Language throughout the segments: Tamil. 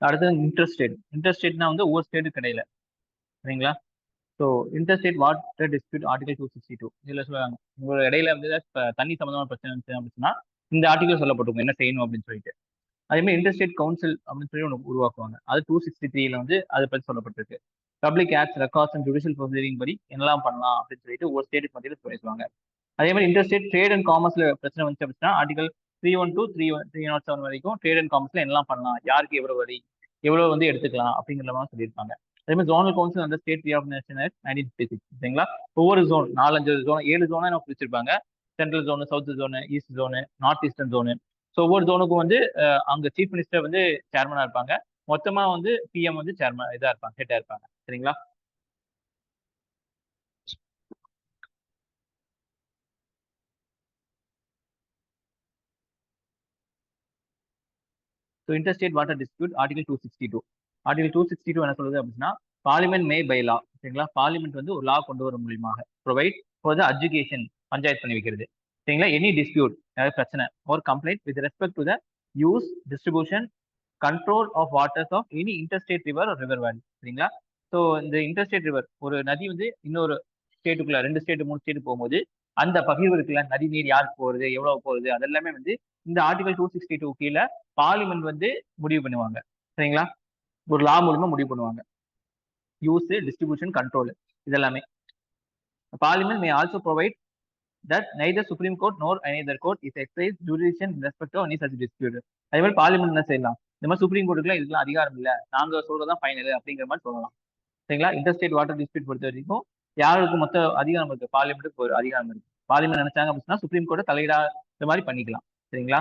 அடுத்தது இன்டர்ஸ்டேட்னா வந்து ஒவ்வொரு ஸ்டேட்டுக்கு இடையில, சரிங்களா? So interstate water dispute article 262 இதில் சொல்லுவாங்க உங்களோட இடையில வந்து தண்ணி சம்பந்தமான பிரச்சனை இருந்துச்சு அப்படின்னா இந்த ஆர்டிகல் சொல்லப்பட்டிருக்கும் என்ன செய்யணும் அப்படின்னு சொல்லிட்டு. அதே மாதிரி இன்டர்ஸ்டேட் கவுன்சில் அப்படின்னு சொல்லி ஒன்று உருவாக்குவாங்க. அது 263 வந்து அதை பற்றி சொல்லப்பட்டிருக்கு. Public acts records and judicial proceeding படி என்னெல்லாம் பண்ணலாம் அப்படின்னு சொல்லிட்டு ஒரு ஸ்டேட்டுக்கு மத்தியில் பேசுவாங்க. அதே மாதிரி இன்டர்ஸ்டேட் ட்ரேட் அண்ட் காமர்ஸ்ல பிரச்சனை வந்துச்சு அப்படின்னா ஆர்டிகல் 312 307 வரைக்கும் ட்ரேட் அண்ட் காமர்ஸ்ல என்னெல்லாம் பண்ணலாம், யாருக்கு எவ்வளவு வரி, எவ்வளவு வந்து எடுத்துக்கலாம் அப்படிங்கிற மாதிரி சொல்லியிருப்பாங்க. அதே மாதிரி ஜோனல் கவுன்சில் அந்த ஸ்டேட் ரீஆர்கனைசேஷன் ஆக்ட் 1956, சரிங்களா? ஒவ்வொரு ஜோன் 4-5 ஜோன் 7 ஜோனா நம்ம பிரிச்சிருப்பாங்க. Central zone, south zone, east zone, north eastern zone. So ஒவ்வொரு ஜோனுக்கும் வந்து அங்க சீஃப் மினிஸ்டர் வந்து சேர்மனா இருப்பாங்க. மொத்தமா வந்து பிஎம் வந்து சேர்மன் இதா இருப்பாங்க, ஹெட்டா இருப்பாங்க, சரிங்களா? So interstate water dispute article 262. Article 262 என்ன சொல்லுது அப்படின்னா பார்லிமெண்ட் மே பை லா, சரிங்களா? பார்லிமெண்ட் வந்து ஒரு லா கொண்டு வர மூலியமாக provide for the education panchayat பண்ணி வைக்கிறது, சரிங்களா? எனி டிஸ்பியூட் அதாவது பிரச்சனை ஒரு complaint with respect to the use distribution control of waters of any interstate river ஒரு ரிவர் வேலி, சரிங்களா? ஸோ இந்த இன்டர்ஸ்டேட் ரிவர் ஒரு நதி வந்து இன்னொரு ஸ்டேட்டுக்குள்ள 2 ஸ்டேட் 3 ஸ்டேட் போகும்போது அந்த பகிர்வு இருக்குல்ல, நதி நீர் யாருக்கு போகுது எவ்வளவு போகுது அதெல்லாமே வந்து இந்த ஆர்டிகல் 262 கீழே பார்லிமெண்ட் வந்து முடிவு பண்ணுவாங்க, சரிங்களா? ஒரு லா மூலமா முடிவு பண்ணுவாங்க. யூஸ் டிஸ்ட்ரிபியூஷன் கண்ட்ரோல் இதெல்லாமே. Parliament may also provide that neither Supreme Court nor any other court is exercised jurisdiction in respect to any such dispute. அதே மாதிரி பார்லிமெண்ட் என்ன செய்யலாம், இந்த மாதிரி சுப்ரீம் கோர்ட்டுக்குலாம் இதுக்கெல்லாம் அதிகாரம் இல்லை, நாங்க சொல்றதான் ஃபைனல் அப்படிங்கிற மாதிரி சொல்லலாம், சரிங்களா? இன்டர்ஸ்டேட் வாட்டர் டிஸ்பியூட் பொறுத்த வரைக்கும் யாருக்கு மொத்த அதிகாரம் இருக்கு, பார்லிமெண்ட்டுக்கு ஒரு அதிகாரம் இருக்கு. பார்லிமெண்ட் நினைச்சாங்க அப்படின்னா சுப்ரீம் கோர்ட்டை தலையிடா இந்த மாதிரி பண்ணிக்கலாம், சரிங்களா?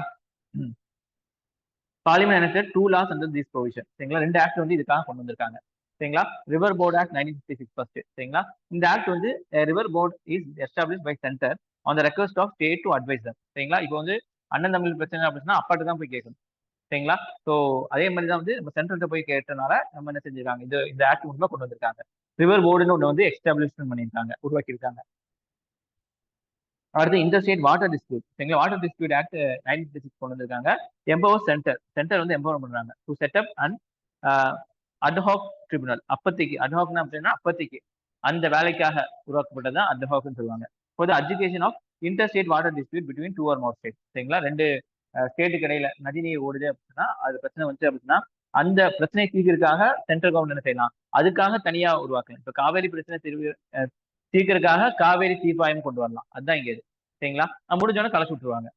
Parliament enacted 2 laws under this provision, சரிங்களா? 2 ஆக்ட் வந்து இதுக்காக கொண்டு வந்திருக்காங்க, சரிங்களா? ரிவர் போர்ட் ஆக்ட் 1956 ஃபர்ஸ்ட், சரிங்களா? இந்த ஆக்ட் வந்து river board is establish by centre on the request of state to advise them, சரிங்களா? இப்போ வந்து அண்ணன் தமிழ் பிரச்சனை அப்படின்னா அப்பாட்டு தான் போய் கேட்கணும், சரிங்களா? ஸோ அதே மாதிரி தான் வந்து நம்ம சென்ட்ரல்கிட்ட போய் கேட்டனால நம்ம என்ன செஞ்சிருக்காங்க, இந்த ஆக்ட் மூலமா கொண்டு வந்திருக்காங்க. ரிவர் போர்டுன்னு ஒன்று வந்து எஸ்டாப்ளிஷ்மெண்ட் பண்ணியிருக்காங்க, உருவாக்கியிருக்காங்க. அடுத்து இன்டர்ஸ்டேட் வாட்டர் டிஸ்பியூட், சரிங்களா? வாட்டர் டிஸ்பியூட் ஆக்ட் 1956 கொண்டு வந்திருக்காங்க. எம்பவர் சென்டர் வந்து எம்பவர் பண்றாங்க to set up and ad hoc tribunal. அப்பத்திக்கு அட்ஹாக்னா அப்படின்னா அப்பத்திக்கு அந்த வேலைக்காக உருவாக்கப்பட்டதான் அட்ஹாக்னு சொல்லுவாங்க. For the education of interstate water dispute between 2 or more state, சரிங்களா? 2 ஸ்டேட்டுக்கு இடையில நதிநீர் ஓடுது அப்படின்னா அது பிரச்சனை வந்துச்சு அப்படின்னா அந்த பிரச்சனை தீர்க்கிறதுக்காக சென்ட்ரல் கவர்மெண்ட் என்ன செய்யலாம், அதுக்காக தனியா உருவாக்கலாம். இப்ப காவேரி பிரச்சனை தீர்க்கிறதுக்காக காவேரி தீர்ப்பாயம் கொண்டு வரலாம், அதுதான் இங்க இது, சரிங்களா? முடிஞ்சோடனே கலச்சு விட்டுருவாங்க,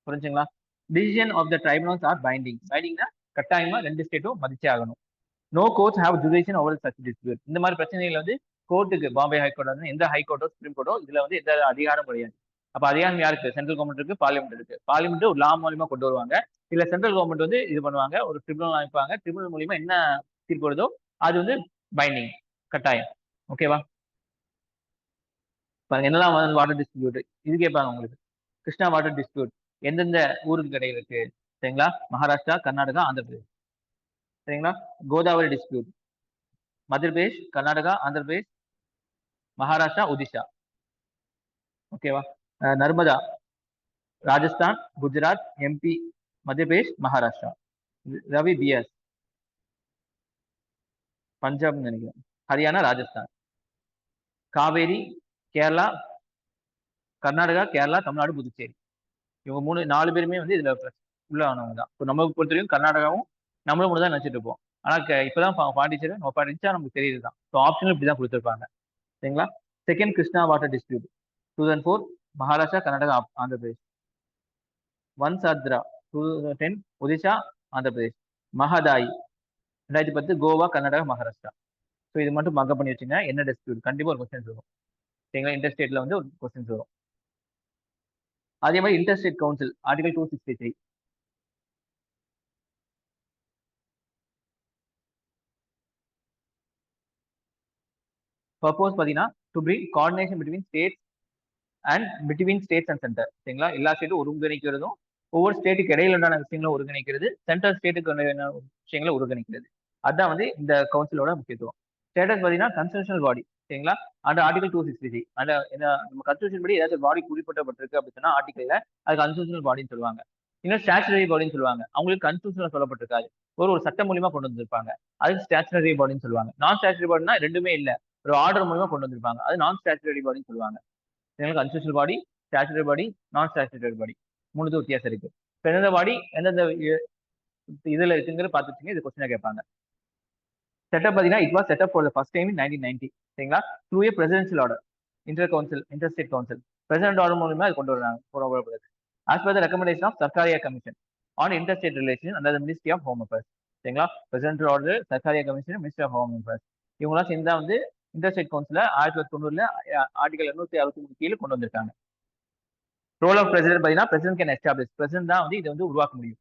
புரிஞ்சுங்களா? Decision of the tribunals are பைண்டிங்னா கட்டாயமா 2 ஸ்டேட்டும் மதிச்சே ஆகணும். No courts have jurisdiction over such dispute. இந்த மாதிரி பிரச்சனைகள் வந்து கோர்ட்டுக்கு பாம்பே ஹைகோர்ட் வந்து எந்த ஹைகோர்ட்டோ சுப்ரீம் கோர்ட்டோ இதுல வந்து எந்த அதிகாரம் கிடையாது. அப்ப அதிகாரம் யாருக்கு, சென்ட்ரல் கவர்மெண்ட் இருக்கு, பார்லிமெண்ட் இருக்கு. பார்லிமெண்ட் ஒரு லா மூலியமா கொண்டு வருவாங்க, இல்ல சென்ட்ரல் கவர்மெண்ட் வந்து இது பண்ணுவாங்க, ஒரு ட்ரிபியூனல் அமைப்பாங்க. ட்ரிபியூனல் மூலியமா என்ன தீர்ப்பு வருதோ அது வந்து பைண்டிங், கட்டாயம். ஓகேவா? பாருங்க என்னெல்லாம் வாட்டர் டிஸ்பியூட் இது கேட்பாங்க உங்களுக்கு. கிருஷ்ணா வாட்டர் டிஸ்பியூட் எந்தெந்த ஊருக்கு இடையில இருக்கு, சரிங்களா? மகாராஷ்டிரா, கர்நாடகா, ஆந்திர பிரதேஷ், சரிங்களா? கோதாவரி டிஸ்பியூட் மத்திய பிரதேஷ், கர்நாடகா, ஆந்திர பிரதேஷ், மகாராஷ்டிரா, ஒடிஷா. ஓகேவா? நர்மதா ராஜஸ்தான், குஜராத், எம்பி, மத்திய பிரதேஷ், மகாராஷ்டிரா. ரவி பிஎஸ் பஞ்சாப் நினைக்கிறேன், ஹரியானா, ராஜஸ்தான். காவேரி கேரளா, கர்நாடகா, கேரளா, தமிழ்நாடு, புதுச்சேரி. இவங்க 4 பேருமே வந்து இதுல உள்ள ஆனவங்க தான். இப்போ நமக்கு பொறுத்த வரைக்கும் கர்நாடகாவும் நம்மளும் மட்டும் தான் நினைச்சிட்டு இருப்போம். ஆனா இப்பதான் பாண்டிச்சேரி நம்ம படிச்சா நமக்கு தெரியுது தான். ஸோ ஆப்ஷனும் இப்படிதான் கொடுத்துருப்பாங்க, சரிங்களா? Second Krishna water dispute 2004 Maharashtra, Karnataka, Andhra Pradesh. Vansadhara 2010 Odisha, Andhra Pradesh. Mahadayi 2010 Goa, Karnataka, Maharashtra. So இது மட்டும் மக்கப் பண்ணி வச்சுங்க. என்ன டிஸ்பியூட் கண்டிப்பா ஒரு கொஸ்டின்ஸ் வரும், சரிங்களா? இன்டர்ஸ்டேட்ல வந்து ஒரு கொஸ்டின்ஸ் வரும். அதே மாதிரி இன்டர்ஸ்டேட் கவுன்சில் ஆர்டிகல் 263. பர்போஸ் பார்த்தீங்கன்னா to bring coordination between states and between states and centre, சரிங்களா? எல்லா ஸ்டேட்டும் ஒருங்கிணைக்கிறதும் ஒவ்வொரு ஸ்டேட்டுக்கு இடையில உண்டான விஷயங்களை ஒருங்கிணைக்கிறது, சென்ட்ரல் ஸ்டேட்டுக்கு விஷயங்களை ஒருங்கிணைக்கிறது, அதுதான் வந்து இந்த கவுன்சிலோட முக்கியத்துவம். ஸ்டேட்டஸ் பார்த்தீங்கன்னா கன்ஸ்டியூஷனல் பாடி, சரிங்களா? அந்த ஆர்டிகல் 263 அந்த நம்ம கன்ஸ்டியூஷன் படி ஏதாச்சும் பாடி குறிப்பிட்டப்பட்டிருக்கு அப்படின்னு சொன்னா ஆர்டிகல்ல அது கன்ஸ்டியூஷனல் பாடின்னு சொல்லுவாங்க. இன்னும் ஸ்டாச்சுரரி பாடின்னு சொல்லுவாங்க. அவங்களுக்கு கான்ஸ்டிடியூஷன்ல சொல்லப்பட்டிருக்காது. ஒரு சட்டம் மூலியமா கொண்டு வந்திருப்பாங்க. அது ஸ்டாச்சுரரி பாடின்னு சொல்லுவாங்க. நான் ஸ்டாச்சுரரி பாடினா 2மே இல்ல. ஒரு ஆர்டர் மூலியமா கொண்டு வந்திருப்பாங்க. அது நான் ஸ்டாச்சுரரி பாடின்னு சொல்லுவாங்க. கான்ஸ்டிடியூஷனல் பாடி, ஸ்டாச்சுரரி பாடி, நான் ஸ்டாச்சுரரி பாடி. 3 வித்தியாசம் இருக்கு. இப்ப எந்தெந்த பாடி எந்தெந்த இதுல இருக்குங்கிறத பார்த்துச்சுங்க. இது கொஸ்டினா கேட்பாங்க. செட்டப் பார்த்தீங்கன்னா, it was set up for the first time in 1990 சரிங்களா? Through a presidential order. Inter state council. President order மூலமா அது கொண்டு வராங்க. As per the recommendation of Sarkaria commission on inter state relation under the ministry of home affairs. சரிங்களா? President order, Sarkaria commission, ministry of home affairs. இவங்கலாம் சேர்ந்து தான் வந்து இன்டர் ஸ்டேட் கவுன்சில 1990ல ஆர்டிகல் 263 கீழ கொண்டு வந்திருக்காங்க. ரோல் ஆஃப் பிரசிடென்ட் பார்த்தீங்கன்னா, பிரசிடென்ட் கேன் எஸ்டாப்ளிஷ். பிரசிடென்ட் தான் வந்து இத வந்து உருவாக்க முடியும்.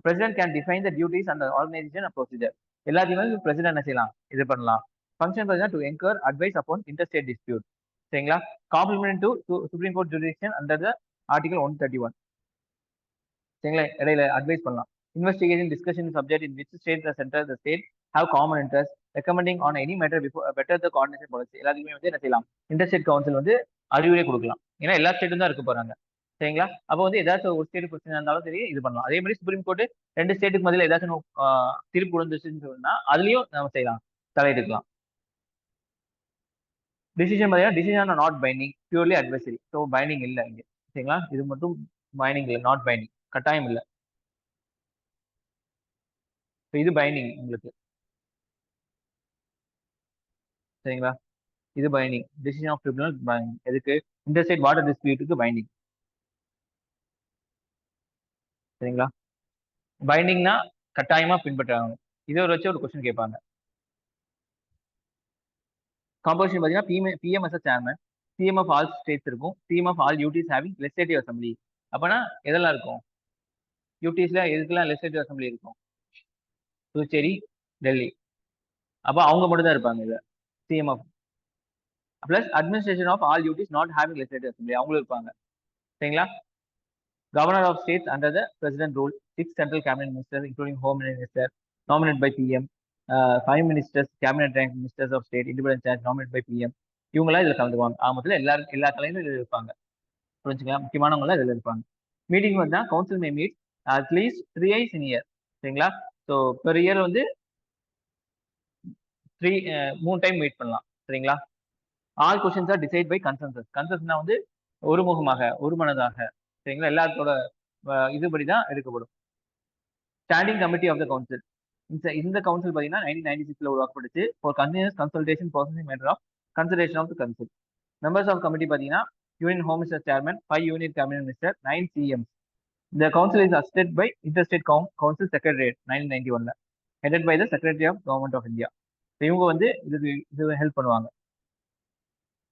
President can define the duties and organisation and procedure. எல்லாத்தையுமே பிரசிடென்ட் என்ன செய்யலாம்? இது பண்ணலாம். ஃபங்க்ஷன் பார்த்தீங்கன்னா, to inquire advise upon interstate dispute. சரிங்களா? Complement to supreme court jurisdiction under the article 131. சரிங்களா? இடையில அட்வைஸ் பண்ணலாம். Investigation discussion subject in which state the centre the state have common interest recommending on any matter before better the coordination policy. எல்லாத்துக்குமே வந்து என்ன செய்யலாம்? இன்டர்ஸ்டேட் கவுன்சில் வந்து அறிவுரை கொடுக்கலாம். ஏன்னா எல்லா ஸ்டேட்டும் தான் இருக்க போறாங்க. சரிங்களா? அப்போ வந்து ஏதாச்சும் ஒரு ஸ்டேட் பிரச்சனை இருந்தாலும் சரி இது பண்ணலாம். அதே மாதிரி சுப்ரீம் கோர்ட் 2 ஸ்டேட்டுக்கு மத்தியில ஏதாச்சும் தீர்ப்பு விழுந்துச்சுன்னு சொன்னா அதுலயும் நம்ம செய்யலாம். தலையிட்டுக்கலாம். டிசிஷன் பார்த்தீங்கன்னா, decision are not binding, purely advisory. So binding இல்ல இங்க. சரிங்களா? இது மட்டும் பைண்டிங் இல்ல, நாட் பைண்டிங். கட்டாயம் இல்ல. இது பைண்டிங் உங்களுக்கு. சரிங்களா? இது binding. Decision of tribunal binding. எதுக்கு? இன்டர்ஸ்டேட் வாட்டர் டிஸ்பியூட்டுக்கு பைண்டிங். சரிங்களா? பைண்டிங்னா கட்டாயமா பின்பற்றாங்க. இதை வச்சு ஒரு கொஸ்டின் கேட்பாங்க. காம்போசிஷன் பார்த்தீங்கன்னா, PM as a chairman, CM of all states இருக்கும், CM of all UTs having legislative assembly. அப்பனா எதெல்லாம் இருக்கும்? யூடிஸ்ல எதுக்கெல்லாம் லெஜிஸ்லேட்டிவ் அசம்பிளி இருக்கும்? புதுச்சேரி, டெல்லி. அப்ப அவங்க மட்டும் தான் இருப்பாங்க இதுல. CM of plus administration of all UTs not having legislative assembly அவங்களும் இருப்பாங்க. சரிங்களா? Governor of states under the president rule, 6 central cabinet ministers, including home minister, nominated by PM, 5 ministers, cabinet rank ministers of state, independent charge, nominated by PM. இவங்களாம் இதுல கலந்துக்குவாங்க. ஆமத்துல எல்லா தலைவரும் இதுல இருப்பாங்க. புரிஞ்சுக்கலாம். முக்கியமானவங்க இதுல இருப்பாங்க. மீட்டிங் வந்து council may meet at least 3 in year. சரிங்களா? ஸோ பெர் இயர் வந்து 3 டைம் மீட் பண்ணலாம். சரிங்களா? All questions are decide by consensus. கன்சென்சஸ்னா வந்து ஒருமுகமாக, ஒருமனதாக. சரிங்களா? எல்லாத்தோட இதுபடிதான் எடுக்கப்படும். Standing committee of the council. இந்த கவுன்சில் பார்த்தீங்கன்னா 1996ல உருவாக்கப்பட்டுச்சு. For continuous consultation processing matter of consideration of the council. Members of committee பார்த்தீங்கன்னா, union home minister chairman, 5 union cabinet minister, 9 CMs. இந்த council is assisted by interstate council secretariat 1991ல headed by the secretary of government of India. இவங்க வந்து இது ஹெல்ப் பண்ணுவாங்க.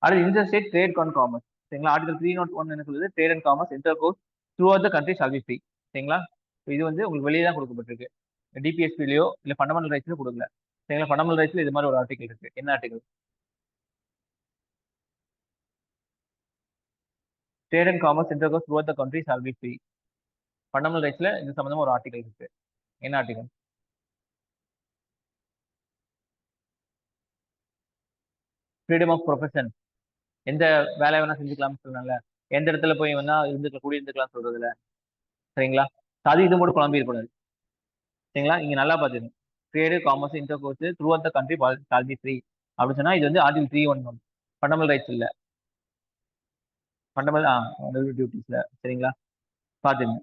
அடுத்து இன்டர்ஸ்டேட் ட்ரேட் அண்ட் காமர்ஸ். சரிங்களா? ஆர்டிகல் 301 என்ன சொல்லுது? Trade and commerce intercourse throughout the country shall be free. சரிங்களா? இது வந்து உங்களுக்கு வெளியே தான் கொடுக்கப்பட்டிருக்கு. டிபிஎஸ்பிலையோ இல்ல ஃபண்டமெண்டல் ரைட்ஸ்லயோ கொடுக்கல. சரிங்களா? ஃபண்டமெண்டல் ரைட்ஸ்ல இது மாதிரி ஒரு ஆர்டிகல் இருக்கு. என்ன article? Trade and commerce intercourse throughout the country shall be free. Fundamental ரைட்ஸ்ல இது சம்பந்தமா ஒரு ஆர்டிகல் இருக்கு. என்ன ஆர்டிகல்? Freedom of profession. எந்த வேலை வேணா செஞ்சுக்கலாம்னு சொன்னால, எந்த இடத்துல போய் வேணா இருந்துக்கலாம், கூடி இருந்துக்கலாம் சொல்றதுல. சரிங்களா? அது இது மட்டும் குழம்பி இருக்கக்கூடாது. சரிங்களா? நீங்க நல்லா பாத்துக்கணும். Trade, commerce, intercourse throughout the country shall be free அப்படின்னு சொன்னா இது வந்து ஆர்டிகல் 311 ஃபண்டமெண்டல் ரைட்ஸ் இல்ல. ஃபண்டமெண்டல் டியூட்டிஸ்ல. சரிங்களா? பாத்துங்க.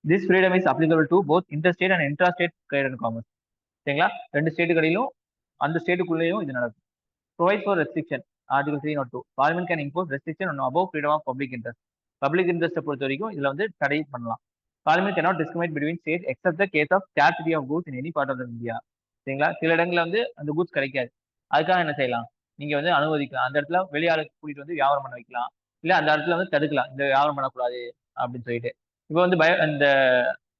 This freedom is applicable to both interstate and intrastate trade and commerce. சரிங்களா? 2 ஸ்டேட்டுகளிலும் அந்த ஸ்டேட்டுக்குள்ளேயும் இது நடக்கும். Provide for restriction. Article 302. Parliament can impose restriction on above freedom of public interest. Public இன்ட்ரெஸ்ட்டை பொறுத்த வரைக்கும் இதுல வந்து தடை பண்ணலாம். Parliament cannot discriminate between states except the case of scarcity of goods in any part of the India. சரிங்களா? சில இடங்கள்ல வந்து அந்த கூட்ஸ் கிடைக்காது. அதுக்காக என்ன செய்யலாம்? நீங்க வந்து அனுமதிக்கலாம். அந்த இடத்துல வெளியாளர் கூட்டிட்டு வந்து வியாபாரம் பண்ண வைக்கலாம். இல்ல அந்த இடத்துல வந்து தடுக்கலாம். இந்த வியாபாரம் பண்ணக்கூடாது அப்படின்னு சொல்லிட்டு. இப்போ வந்து இந்த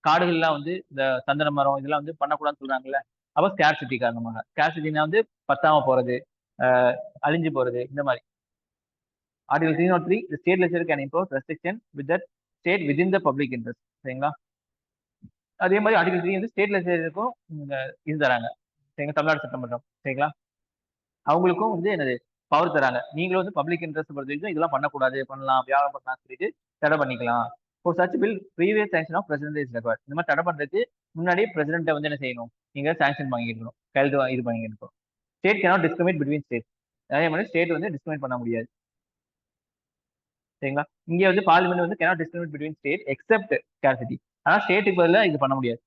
காடுகள்லாம் வந்து இந்த சந்தன மரம் இதெல்லாம் வந்து பண்ணக்கூடாதுன்னு சொல்றாங்கல்ல. அப்போ ஸ்கேர்சிட்டி காரணமாக. ஸ்கேர்சிட்டினா வந்து பத்தாம போறது, அழிஞ்சு போறது இந்த மாதிரி. Article 303 the state legislature can impose restriction with that state within the public interest. சரிங்களா? அதே மாதிரி ஆர்டிகல் 3 வந்து ஸ்டேட் லெஜிஸ்லேச்சருக்கும் இது தராங்க. சரிங்களா? தமிழ்நாடு சட்டமன்றம். சரிங்களா? அவங்களுக்கும் வந்து என்னது பவர் தராங்க. நீங்களும் வந்து பப்ளிக் இன்ட்ரெஸ்ட் பொறுத்த வரைக்கும் இதெல்லாம் பண்ணக்கூடாது, பண்ணலாம், வியாபாரம் பண்ணலாம்னு சொல்லிட்டு தடை பண்ணிக்கலாம். For such bill previous sanction of president is required. இந்த மாதிரி தடை பண்றதுக்கு முன்னாடியே பிரசிடென்ட்டை வந்து என்ன செய்யணும், நீங்க சாங்ஷன் வாங்கியிருக்கணும், கையெழுத்து இது பண்ணியிருக்கணும். State cannot discriminate between state. அதே மாதிரி ஸ்டேட் வந்து டிஸ்கிரிமினேட் பண்ண முடியாது. சரிங்களா? இங்க வந்து பார்லிமெண்ட் வந்து cannot discriminate between state accept scarcity. ஆனா ஸ்டேட்டுக்கு பதிலாக இது பண்ண முடியாது.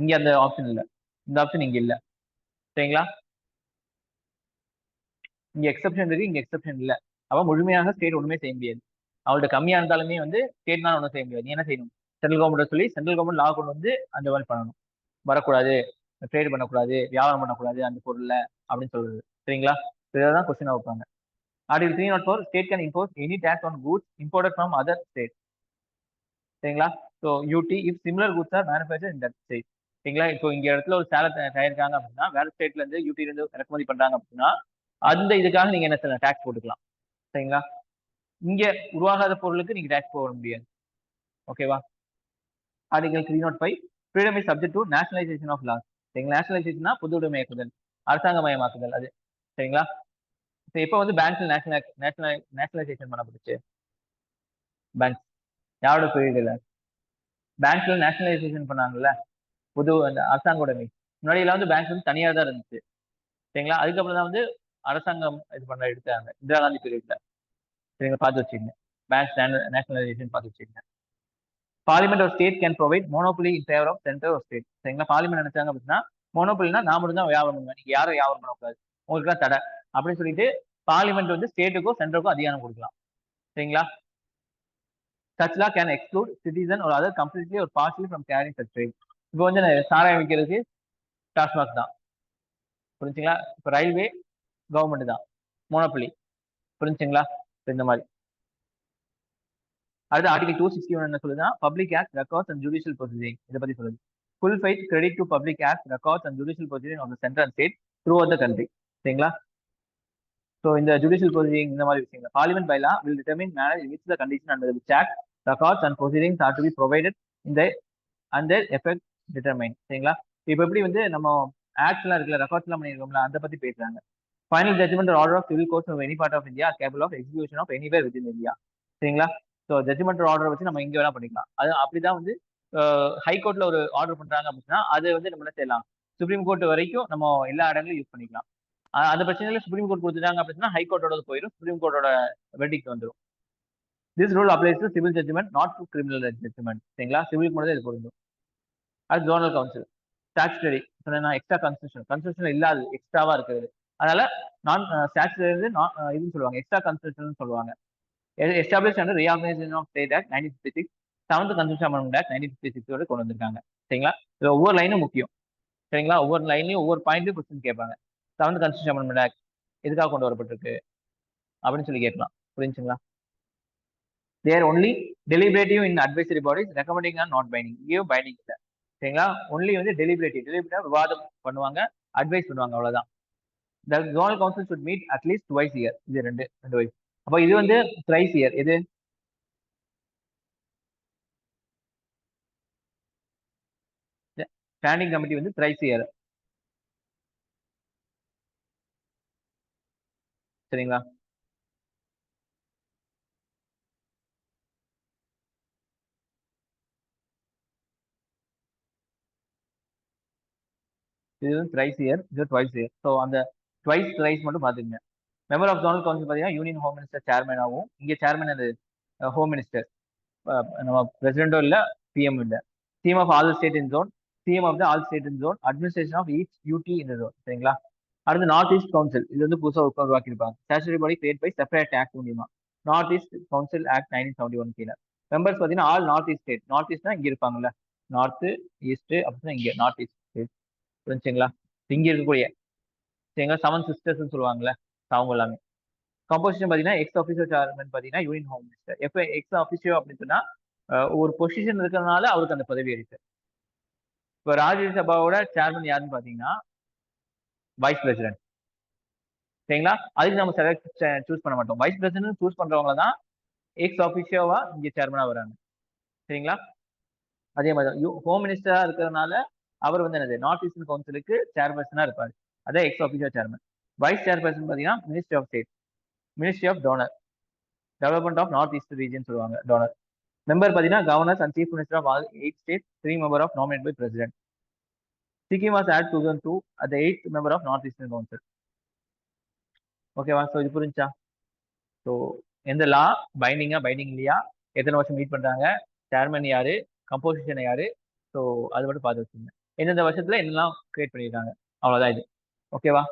இங்க அந்த ஆப்ஷன் இல்ல, இந்த ஆப்ஷன் இங்க இல்ல. சரிங்களா? இங்க எக்ஸப்ஷன் இருக்கு, இங்க எக்ஸப்ஷன் இல்ல. அப்ப முழுமையாக ஸ்டேட் ஒண்ணுமே செய்ய முடியாது. அவள்கிட்ட கம்மியா இருந்தாலுமே வந்து ஸ்டேட்னால ஒன்றும் செய்ய முடியாது. நீ என்ன செய்யணும், சென்ட்ரல் கவர்மெண்ட் சொல்லி சென்ட்ரல் கவர்மெண்ட் லா கொண்டு வந்து அந்த மாதிரி பண்ணணும். வரக்கூடாது, ட்ரேட் பண்ணக்கூடாது, வியாபாரம் பண்ணக்கூடாது அந்த பொருள்ல அப்படின்னு சொல்றது. சரிங்களா? இதான் கொஸ்டின் வைப்பாங்க. Article 304, state can impose any tax on goods imported from other states. சரிங்களா? So UT if similar goods are manufacture in that state. சரிங்களா? இப்போ இங்க இடத்துல ஒரு சேலை தயாரிக்காங்க அப்படின்னா வேற ஸ்டேட்ல இருந்து யூடில இருந்து இறக்குமதி பண்றாங்க அப்படின்னா அந்த இதுக்காக நீங்க என்ன செய்யலாம், டாக்ஸ் போட்டுக்கலாம். சரிங்களா? இங்க உருவாகாத பொருளுக்கு நீங்க டாக்ஸ் போட முடியாது. ஓகேவா? Article 305, freedom is subject to nationalisation of laws. சரிங்களா? நேஷனலைசேஷன்னா பொது உடைமையாக்குதல், அரசாங்கமயமாக்குதல் அது. சரிங்களா? இப்போ வந்து பேங்க்ல நேஷனலைசேஷன் பண்ணப்பட்டுச்சு. பேங்க் யாரோட பீரியட்ல பேங்க்ல நேஷனலைசேஷன் பண்ணாங்கல்ல, பொது அந்த அரசாங்க உடைமை. முன்னாடி எல்லாம் வந்து பேங்க் வந்து தனியார் தான் இருந்துச்சு. சரிங்களா? அதுக்கப்புறம் தான் வந்து அரசாங்கம் இது பண்ண எடுத்தாங்க இந்திரா காந்தி பீரியட்ல. சரிங்களா? பார்த்து வச்சுக்கோங்க, பேங்க் நேஷனலைசேஷன் பார்த்து வச்சுக்கோங்க. Parliament of state can provide monopoly in favour of centre of state. சரிங்களா? பார்லிமெண்ட் நினைச்சாங்க அப்படின்னா மோனோபொலினா நான் மட்டும் தான் வியாபாரம் பண்ணுவேன், நீங்க யாரும் வியாபாரம் பண்ணக்கூடாது, உங்களுக்கு தான் தடை அப்படின்னு சொல்லிட்டு பார்லிமெண்ட் வந்து ஸ்டேட்டுக்கோ சென்டருக்கோ அதிகாரம் கொடுக்கலாம். சரிங்களா? Such law can exclude citizen or other completely or partially from carrying such trade. இப்போ வந்து சாராயம் விற்கிறதுக்கு டாஸ்மாக் தான், புரிஞ்சுங்களா? இப்போ ரயில்வே கவர்மெண்ட் தான், மோனோபொலி, புரிஞ்சுங்களா? இந்த மாதிரி. அடுத்து ஆர்டிகல் 261 என்ன சொல்லுதுன்னா, public act records and judicial proceeding இதை பத்தி சொல்லுது. Full faith credit to public act records and judicial proceeding of the central and state throughout the country. சரிங்களா? ஸோ இந்த ஜுடிஷியல் ப்ரொசீடிங் இந்த மாதிரி விஷயங்கள் parliament by law will determine manner in which the condition under which act records and proceedings are to be provided இந்த அண்ட் எஃபெக்ட் டிட்டர்மைன். சரிங்களா? இப்போ எப்படி வந்து நம்ம ஆக்ட்ஸ் எல்லாம் இருக்குல்ல, ரெக்கார்ட்ஸ் எல்லாம் பண்ணிருக்கோம்ல, அதை பத்தி பேசுறாங்க. Final judgement order of civil courts of any part of India capable of execution of anywhere within India. சரிங்களா? ஸோ ஜட்ஜ்மெண்ட் ஆர்டர் வச்சு நம்ம இங்க வேணா பண்ணிக்கலாம். அது அப்படிதான் வந்து ஹைகோர்ட்ல ஒரு ஆர்டர் பண்றாங்க அப்படின்னா அது வந்து நம்ம என்ன செய்யலாம், சுப்ரீம் கோர்ட் வரைக்கும் நம்ம எல்லா இடங்களும் யூஸ் பண்ணிக்கலாம். அந்த பிரச்சனையில சுப்ரீம் கோர்ட் கொடுத்துட்டாங்க அப்படின்னா ஹைகோர்ட்டோட போயிடும், சுப்ரீம் கோர்ட்டோட வெர்டிக்ட் வந்துடும். This rule applies to civil judgement not to criminal judgement. சரிங்களா? சிவிலுக்கு மட்டும் இது பொருந்தும். அது ஜோனல் கவுன்சில் ஸ்டாச்சுட்டரி சொன்னா எக்ஸ்ட்ரா கன்ஸ்டியூஷன் இல்லாது எக்ஸ்ட்ராவா இருக்கிறது. அதனால நான் ஸ்டாச்சுட்டரி இதுன்னு சொல்லுவாங்க, எக்ஸ்ட்ரா கன்ஸ்டியூஷன் சொல்லுவாங்க. Establish under reorganisation of state act 1956, 7th constitution amendment act 1956 கொண்டு வந்திருக்காங்க. சரிங்களா? இது ஒவ்வொரு லைனும் முக்கியம். சரிங்களா? ஒவ்வொரு லைன்லயும் ஒவ்வொரு பாயிண்ட்லயும் கொஸ்டின் கேட்பாங்க. 7th கன்ஸ்டியூஷன் அமெண்ட்மெண்ட் ஆக்ட் எதுக்காக கொண்டு வரப்பட்டிருக்கு அப்படின்னு சொல்லி கேட்கலாம். புரிஞ்சுங்களா? they are only deliberative in advisory bodies, recommending and not binding. இங்கேயும் பைண்டிங் இல்லை. சரிங்களா? ஒன்லி வந்து டெலிபரேட்டிவ் விவாதம் பண்ணுவாங்க, அட்வைஸ் பண்ணுவாங்க, அவ்வளவுதான். The zonal council should meet at least twice a year. இது ரெண்டு வயசு. அப்போ இது வந்து thrice year. இது ஸ்டாண்டிங் கமிட்டி வந்து thrice year. சரிங்களா? இது வந்து thrice year, இது twice year. ஸோ அந்த twice thrice மட்டும் பாத்துக்கங்க. மெம்பர் ஆஃப் ஜோனல் கவுன்சில் பார்த்தீங்கன்னா யூனியன் ஹோம் மினிஸ்டர் சேர்மன் ஆகும். இங்க சேர்மன் அது ஹோம் மினிஸ்டர், நம்ம பிரசிடென்டோ இல்ல, பிஎம் இல்ல. Theme of all state in zone, theme of the all state in zone, administration of each UT in zone. சரிங்களா? அடுத்து நார்த் ஈஸ்ட் கவுன்சில், இது வந்து புதுசாக உருவாக்கியிருப்பாங்க. Statutory body create by separate act மூலியமா. நார்த் ஈஸ்ட் கவுன்சில் ஆக்ட் 1971 கீழே. மெம்பர்ஸ் பார்த்தீங்கன்னா all north east state. North ஈஸ்ட்னா இங்க இருப்பாங்கல்ல, நார்த் ஈஸ்ட் அப்படின்னா இங்க நார்த் ஈஸ்ட் ஸ்டேட். புரிஞ்சுங்களா? இங்க இருக்கக்கூடிய சரிங்களா 7 சிஸ்டர்ஸ் சொல்லுவாங்கல்ல, அவங்க எல்லாமே. கம்போசிஷன் பார்த்தீங்கன்னா எக்ஸ் ஆஃபீஸோ சேர்மன் பார்த்தீங்கன்னா யூனியன் ஹோம் மினிஸ்டர். எப்போ எக்ஸ் ஆஃபீஸியோ அப்படின்னு சொன்னா ஒரு பொசிஷன் இருக்கிறதுனால அவருக்கு அந்த பதவி இருக்கு. இப்போ ராஜ்யசபாவோட சேர்மன் யாருன்னு பார்த்தீங்கன்னா வைஸ் பிரசிடென்ட். சரிங்களா? அதுக்கு நம்ம செலக்ட் சூஸ் பண்ண மாட்டோம். வைஸ் பிரசிடென்ட் சூஸ் பண்றவங்க தான் எக்ஸ் ஆஃபீஷியோவா இங்க சேர்மனா வராங்க. சரிங்களா? அதே மாதிரி ஹோம் மினிஸ்டரா இருக்கிறதுனால அவர் வந்து என்னது நார்த் ஈஸ்டர்ன் கவுன்சிலுக்கு சேர்பர்சனா இருப்பாரு. அதே ex officio chairman. Vice chairperson பார்த்தீங்கன்னா ministry of state, ministry of DoNER, development of north east region சொல்லுவாங்க, டோனர். மெம்பர் பார்த்தீங்கன்னா governors and chief minister of all 8 states, 3 member of nominate by president. Sikkim was add 2002 at the 8th member of North Eastern Council. ஓகேவா? ஸோ இது புரிஞ்சா? ஸோ எந்த லா பைண்டிங் இல்லையா, எத்தனை வருஷம் மீட் பண்றாங்க, சேர்மன் யாரு, கம்போசிஷன் யாரு, ஸோ அது மட்டும் பார்த்து வச்சுங்க. எந்தெந்த வருஷத்துல என்னெல்லாம் கிரியேட் பண்ணியிருக்காங்க, அவ்வளோதான் இது. ஓகேவா?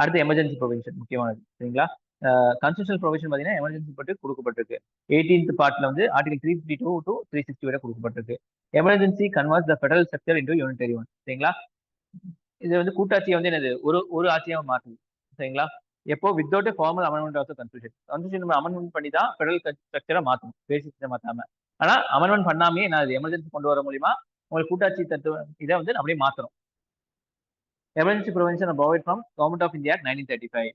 அடுத்து எமர்ஜென்சி ப்ரொவிஷன் முக்கியமானது, சரிங்களா? கான்ஸ்டியூஷனல் ப்ரொவிஷன் பார்த்தீங்கன்னா எமர்ஜென்சி பட்டு கொடுக்கப்பட்டிருக்கு. 18th பார்ட்ல வந்து ஆர்டிகல் 352 to 360 வரை கொடுக்கப்பட்டிருக்கு. எமர்ஜென்சி கன்வர்ட்ஸ் த federal structure into unitary one, சரிங்களா? இது வந்து கூட்டாட்சியை வந்து என்னது ஒரு ஆட்சியாக மாற்றுது, சரிங்களா? எப்போ without formal amendment of constitution நம்ம அமெண்ட்மெண்ட் பண்ணி தான் ஃபெடரல் ஸ்ட்ரக்சரை மாற்றணும், பேசிக் மாற்றாம. ஆனா அமெண்ட்மெண்ட் பண்ணாமே நான் எமர்ஜென்சி கொண்டு வர மூலியமா உங்களுக்கு கூட்டாட்சி தத்துவம் இதை வந்து அப்படியே மாற்றணும். Emergency provision provide from government of India 1935,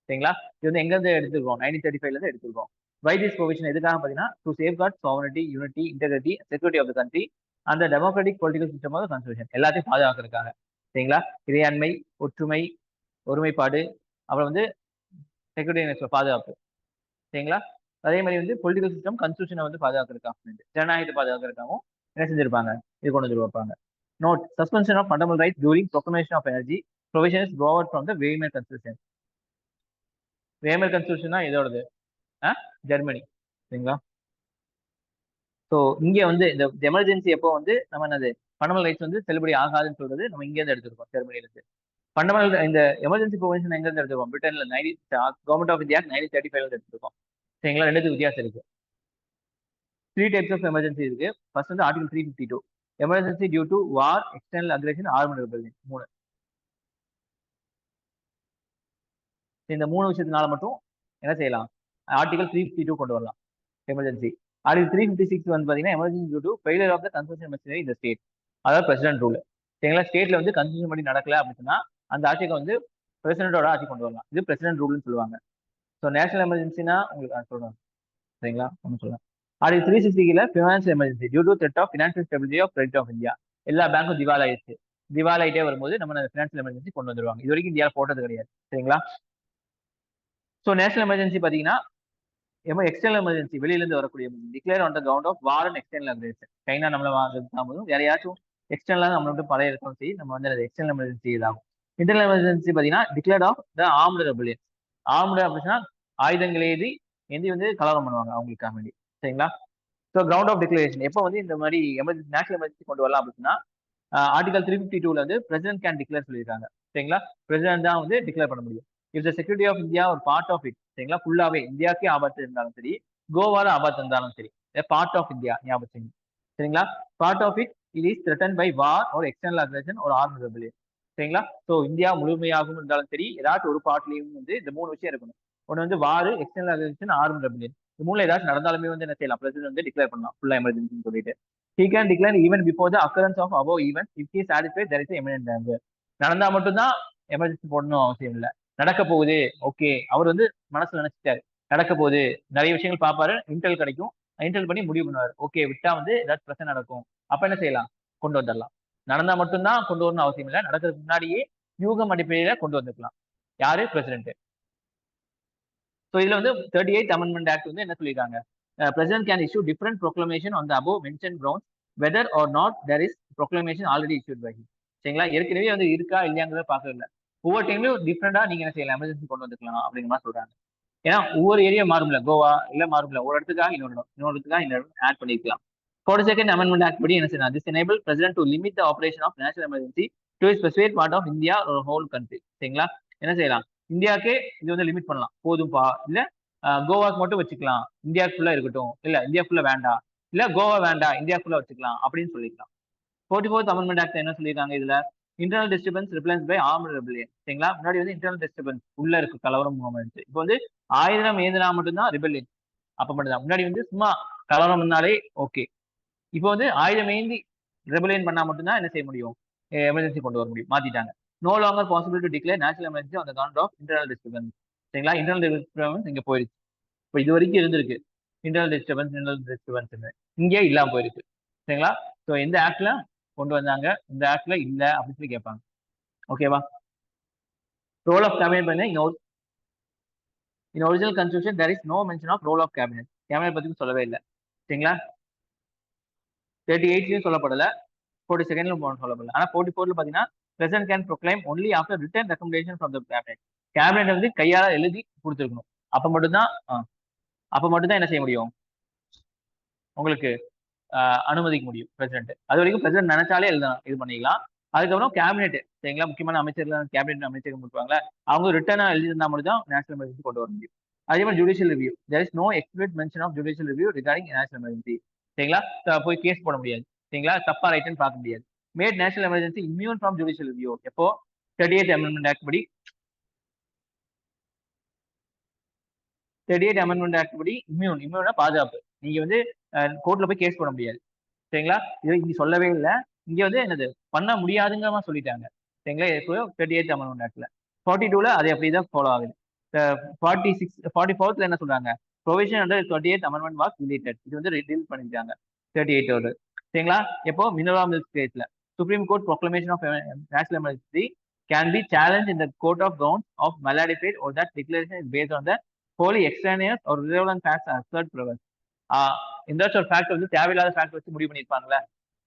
சரிங்களா? இது வந்து எங்க இருந்து எடுத்துருக்கோம், 1935ல இருந்து எடுத்துருக்கோம். வை திஸ் ப்ரொவிஷன் எதுக்காக பார்த்தீங்கன்னா to safeguard sovereignty, unity, integrity, security of the country அந்த democratic political system of constitution எல்லாத்தையும் பாதுகாக்கிறதுக்காக, சரிங்களா? இறையாண்மை, ஒற்றுமை, ஒருமைப்பாடு, அப்புறம் வந்து செக்யூரிட்டி பாதுகாப்பு, சரிங்களா? அதே மாதிரி வந்து பொலிட்டிகல் சிஸ்டம் கான்ஸ்டியூஷனை வந்து பாதுகாக்கிறதுக்காக, ஜனநாயகத்தை பாதுகாக்கிறதுக்காகவும் என்ன செஞ்சிருப்பாங்க, இது கொண்டு வந்து வைப்பாங்க. Note suspension of fundamental rights during proclamation of energy provision is borrowed from the Weimar constitution. Weimar கான்ஸ்டியூஷனா இதோடது ஜெர்மனி, சரிங்களா? ஸோ இங்க வந்து இந்த எமர்ஜென்சி எப்போ வந்து நம்ம என்னது ஃபண்டமெண்டல் ரைட்ஸ் வந்து செல்லுபடி ஆகாதுன்னு சொல்றது நம்ம இங்க இருந்து எடுத்துருக்கோம், ஜெர்மனில இருந்து. ஃபண்டமெண்டல் இந்த எமர்ஜென்சி ப்ரொவிஷன் எங்க இருந்து எடுத்துருக்கோம், பிரிட்டன்ல கவர்மெண்ட் ஆஃப் இந்தியா 1935ல இருந்து எடுத்துருக்கோம், சரிங்களா? ரெண்டுத்துக்கு வித்தியாசம் இருக்கு. 3 டைப்ஸ் ஆஃப் எமர்ஜென்சி இருக்கு. ஃபர்ஸ்ட் வந்து article 352 emergency due to war, external aggression, armed rebellion, 3. இந்த 3 விஷயத்தினால மட்டும் என்ன செய்யலாம், ஆர்டிகல் 352 கொண்டு வரலாம் எமர்ஜென்சி. ஆர்டிகல் 356 வந்து பாத்தீங்கன்னா emergency due to failure of the constitution machinery இந்த ஸ்டேட், அதாவது பிரசிடென்ட் ரூல், சரிங்களா? ஸ்டேட்ல வந்து கான்ஸ்டியூஷன் படி நடக்கல அப்படின்னா அந்த ஆட்சிக்கு வந்து பிரசிடென்டோட ஆட்சி கொண்டு வரலாம், இது பிரசிடென்ட் ரூல்னு சொல்லுவாங்க. ஸோ நேஷனல் எமர்ஜென்சினா உங்களுக்கு சொல்றேன், சரிங்களா? ஒன்று சொல்லலாம். Article 360 financial emergency due to threat of financial stability of credit of India, எல்லா பேங்க்கும் திவால் ஆயிடுச்சு, திவால் ஆயிட்டே வரும்போது நம்ம ஃபினான்ஷியல் எமர்ஜென்சி கொண்டு வந்துருவாங்க. இது வரைக்கும் இந்தியாவில் போட்டது கிடையாது, சரிங்களா? ஸோ நேஷனல் எமர்ஜென்சி பாத்தீங்கன்னா எக்ஸ்டர்னல் எமர்ஜென்சி வெளியில இருந்து வரக்கூடிய declare on the ground of war and external aggression. China நம்மள வாங்கும்போதும் வேற யாராச்சும் எக்ஸ்டர்னலா நம்ம வந்து பழைய இருக்கணும் சரி நம்ம வந்து அது எக்ஸ்டர்னல் எமர்ஜென்சி இதாகும். இன்டர்னல் எமர்ஜென்சி பாத்தீங்கன்னா declare of the armed rebellion, armed அப்படின்னா ஆயுதங்கள் ஏந்தி வந்து கலவரம் பண்ணுவாங்க அவங்களுக்காக வேண்டி, சரிங்களா? ஸோ கிரவுண்ட் ஆஃப் டிக்ளரேஷன் எப்போ வந்து இந்த மாதிரி எமர்ஜென்சி நேஷனல் எமர்ஜென்சி கொண்டு வரலாம் அப்படின்னா ஆர்டிகல் 352 வந்து பிரசிடென்ட் கேன் டிக்ளேர் சொல்லியிருக்காங்க, சரிங்களா? பிரசிடென்ட் தான் வந்து டிக்ளேர் பண்ண முடியும். If the security of India ஒரு பார்ட் ஆஃப் இட், சரிங்களா? ஃபுல்லாவே இந்தியாவுக்கே ஆபத்து இருந்தாலும் சரி, கோவால ஆபத்து இருந்தாலும் சரி, பார்ட் ஆஃப் இந்தியா ஞாபகம், சரிங்களா? Part of it is threaten by war ஒரு எக்ஸ்டர்னல் அக்ரேஷன் ஒரு ஆர்ம்டு ரெபல்லியன், சரிங்களா? ஸோ இந்தியா முழுமையாகவும் இருந்தாலும் சரி ஏதாச்சும் ஒரு பார்ட்லயும் வந்து இந்த 3 விஷயம் இருக்கணும். ஒன்று வந்து வார், எக்ஸ்டர்னல் அக்ரேஷன், ஆர்ம்டு ரெபல்லியன். இந்த 3ல ஏதாச்சும் நடந்தாலுமே வந்து என்ன செய்யலாம், பிரசிடென்ட் வந்து டிக்ளேர் பண்ணலாம் ஃபுல்லா எமர்ஜென்சின்னு சொல்லிட்டு. He can declare even before the occurrence of above event if he is satisfied there is a imminent danger. நடந்தா மட்டும்தான் எமர்ஜென்சி போடணும் அவசியம் இல்லை. நடக்க போகுது, ஓகே, அவர் வந்து மனசுல நினைச்சிட்டாரு நடக்க போகுது, நிறைய விஷயங்கள் பார்ப்பாரு, இன்டெல் கிடைக்கும், இன்டெல் பண்ணி முடிவு பண்ணுவாரு, ஓகே விட்டா வந்து ஏதாச்சும் பிரச்சனை நடக்கும், அப்ப என்ன செய்யலாம், கொண்டு வந்துடலாம். நடந்தா மட்டும்தான் கொண்டு வரணும் அவசியம் இல்லை, நடக்கிறதுக்கு முன்னாடியே யூகம் அடிப்படையில கொண்டு வந்துக்கலாம். யாரு, பிரசிடென்ட். ஸோ இதுல வந்து 38th அமெண்ட்மெண்ட் ஆக்ட் வந்து என்ன சொல்லியிருக்காங்க, president can issue different proclamation on the above mention ground whether or not there is proclamation already issued by him, சரிங்களா? ஏற்கனவே வந்து இருக்கா இல்லையாங்கிறத பார்க்கறது இல்லை, ஒவ்வொரு டைம்லயும் டிஃப்ரெண்டா நீங்க என்ன செய்யலாம், எமர்ஜென்சி கொண்டு வந்துக்கலாம் அப்படிங்கிற மாதிரி சொல்றாங்க. ஏன்னா ஒவ்வொரு ஏரியா மாறும்ல, கோவா இல்ல மாறும்ல, ஒரு இடத்துக்காக இன்னொரு இடத்துக்காக இன்னொரு ஆட் பண்ணிக்கலாம். 42nd அமெண்ட்மெண்ட் ஆக்ட் படி என்ன செய்யலாம், this enable president to limit the operation of national emergency to specified part of India ஒரு ஹோல் கண்ட்ரி, சரிங்களா? என்ன செய்யலாம், இந்தியாவுக்கே இது வந்து லிமிட் பண்ணலாம், போதும்பா, இல்ல கோவாக்கு மட்டும் வச்சுக்கலாம், இந்தியா ஃபுல்லா இருக்கட்டும், இல்ல இந்தியா ஃபுல்லா வேண்டாம், இல்ல கோவா வேண்டாம் இந்தியா ஃபுல்லா வச்சுக்கலாம் அப்படின்னு சொல்லிக்கலாம். 44th அமெண்ட்மெண்ட் ஆக்ட் என்ன சொல்லியிருக்காங்க இதுல, internal disturbance replaced by armed rebellion, சரிங்களா? முன்னாடி வந்து இன்டர்னல் டிஸ்டர்பன்ஸ் உள்ள இருக்கு கலவரம் மூவ்மெண்ட், இப்போ வந்து ஆயுதம் ஏந்தினா மட்டும்தான் ரிபல்லியன், அப்ப மட்டும்தான். முன்னாடி வந்து சும்மா கலவரம் இருந்தாலே ஓகே, இப்போ வந்து ஆயுதம் ஏந்தி ரெபல்லியன் பண்ணா மட்டும்தான் என்ன செய்ய முடியும், எமர்ஜென்சி கொண்டு வர முடியும், மாத்திட்டாங்க. No longer possible to declare national emergency on the count of internal disturbance, சரிங்களா? இன்டர்னல் டிஸ்டர்பன்ஸ் இங்க போயிடுச்சு, இப்போ இது வரைக்கும் இருந்திருக்கு இன்டர்னல் டிஸ்டர்பன்ஸ் இங்கே இல்லாம போயிருக்கு, சரிங்களா? ஸோ எந்த ஆக்ட்ல கொண்டு வந்தாங்க, இந்த ஆக்ட்ல இல்ல அப்படின்னு சொல்லி கேட்பாங்க, ஓகேவா? ரோல் ஆஃப் கம்பெயின் பண்ண இங்க in original constitution there is no mention of role of cabinet. Cabinet பத்தி சொல்லவே இல்லை. சரிங்களா? 38லயும் சொல்லப்படல, 42ல சொல்லப்படல. ஆனா 44ல பாத்தீங்கன்னா president can proclaim only after written recommendation from the cabinet. Cabinet வந்து கையால எழுதி கொடுத்துருக்கணும். அப்ப மட்டும்தான் என்ன செய்ய முடியும், உங்களுக்கு அனுமதிக்க முடியும் பிரசிடென்ட். அது வரைக்கும் பிரசிடென்ட் நினைச்சாலே எழுதலாம், இது பண்ணிக்கலாம். அதுக்கப்புறம் கேபினெட், சரிங்களா, முக்கியமான அமைச்சர்கள் கேபினெட் அமைச்சர்கள் இருப்பாங்களா, அவங்க ரிட்டர்னா எழுதியிருந்தா மட்டும் தான் நேஷனல் எமர்ஜென்சி கொண்டு வர முடியும். அதே மாதிரி judicial review, there is no explicit mention of judicial review regarding national emergency. சரிங்களா? போய் கேஸ் போட முடியாது. சரிங்களா? தப்பா ரைட்னு பார்க்க முடியாது. Made national emergency immune from judicial review. எப்போ 38th அமெண்ட்மெண்ட் ஆக்ட் படி 38th அமெண்ட்மெண்ட் ஆக்ட் படி இம்யூனா பாதுகாப்பு. நீங்க வந்து கோர்ட்ல போய் கேஸ் போட முடியாது. சரிங்களா? இது இங்க சொல்லவே இல்லை. இங்க வந்து என்னது பண்ண முடியாதுங்கிற சொல்லிட்டாங்க. சரிங்களா? இப்போ 38th அமெண்ட்மெண்ட் ஆக்ட்ல 42ல அது அப்படிதான் ஃபாலோ ஆகுது. 44th என்ன சொல்றாங்க, provision under 38th amendment was deleted. இது வந்து டீல் பண்ணிட்டாங்க 38th. சரிங்களா? எப்போ மினரா மில்க் கேஸ்ல Supreme Court proclamation of national emergency can be challenge in the court of ground of mala fide or that declaration is based on the wholly extraneous or irrelevant facts assert prevent. இந்த ஒரு ஃபேக்ட் வந்து தேவையில்லாத ஃபேக்ட் வச்சு முடிவு பண்ணிருப்பாங்களே,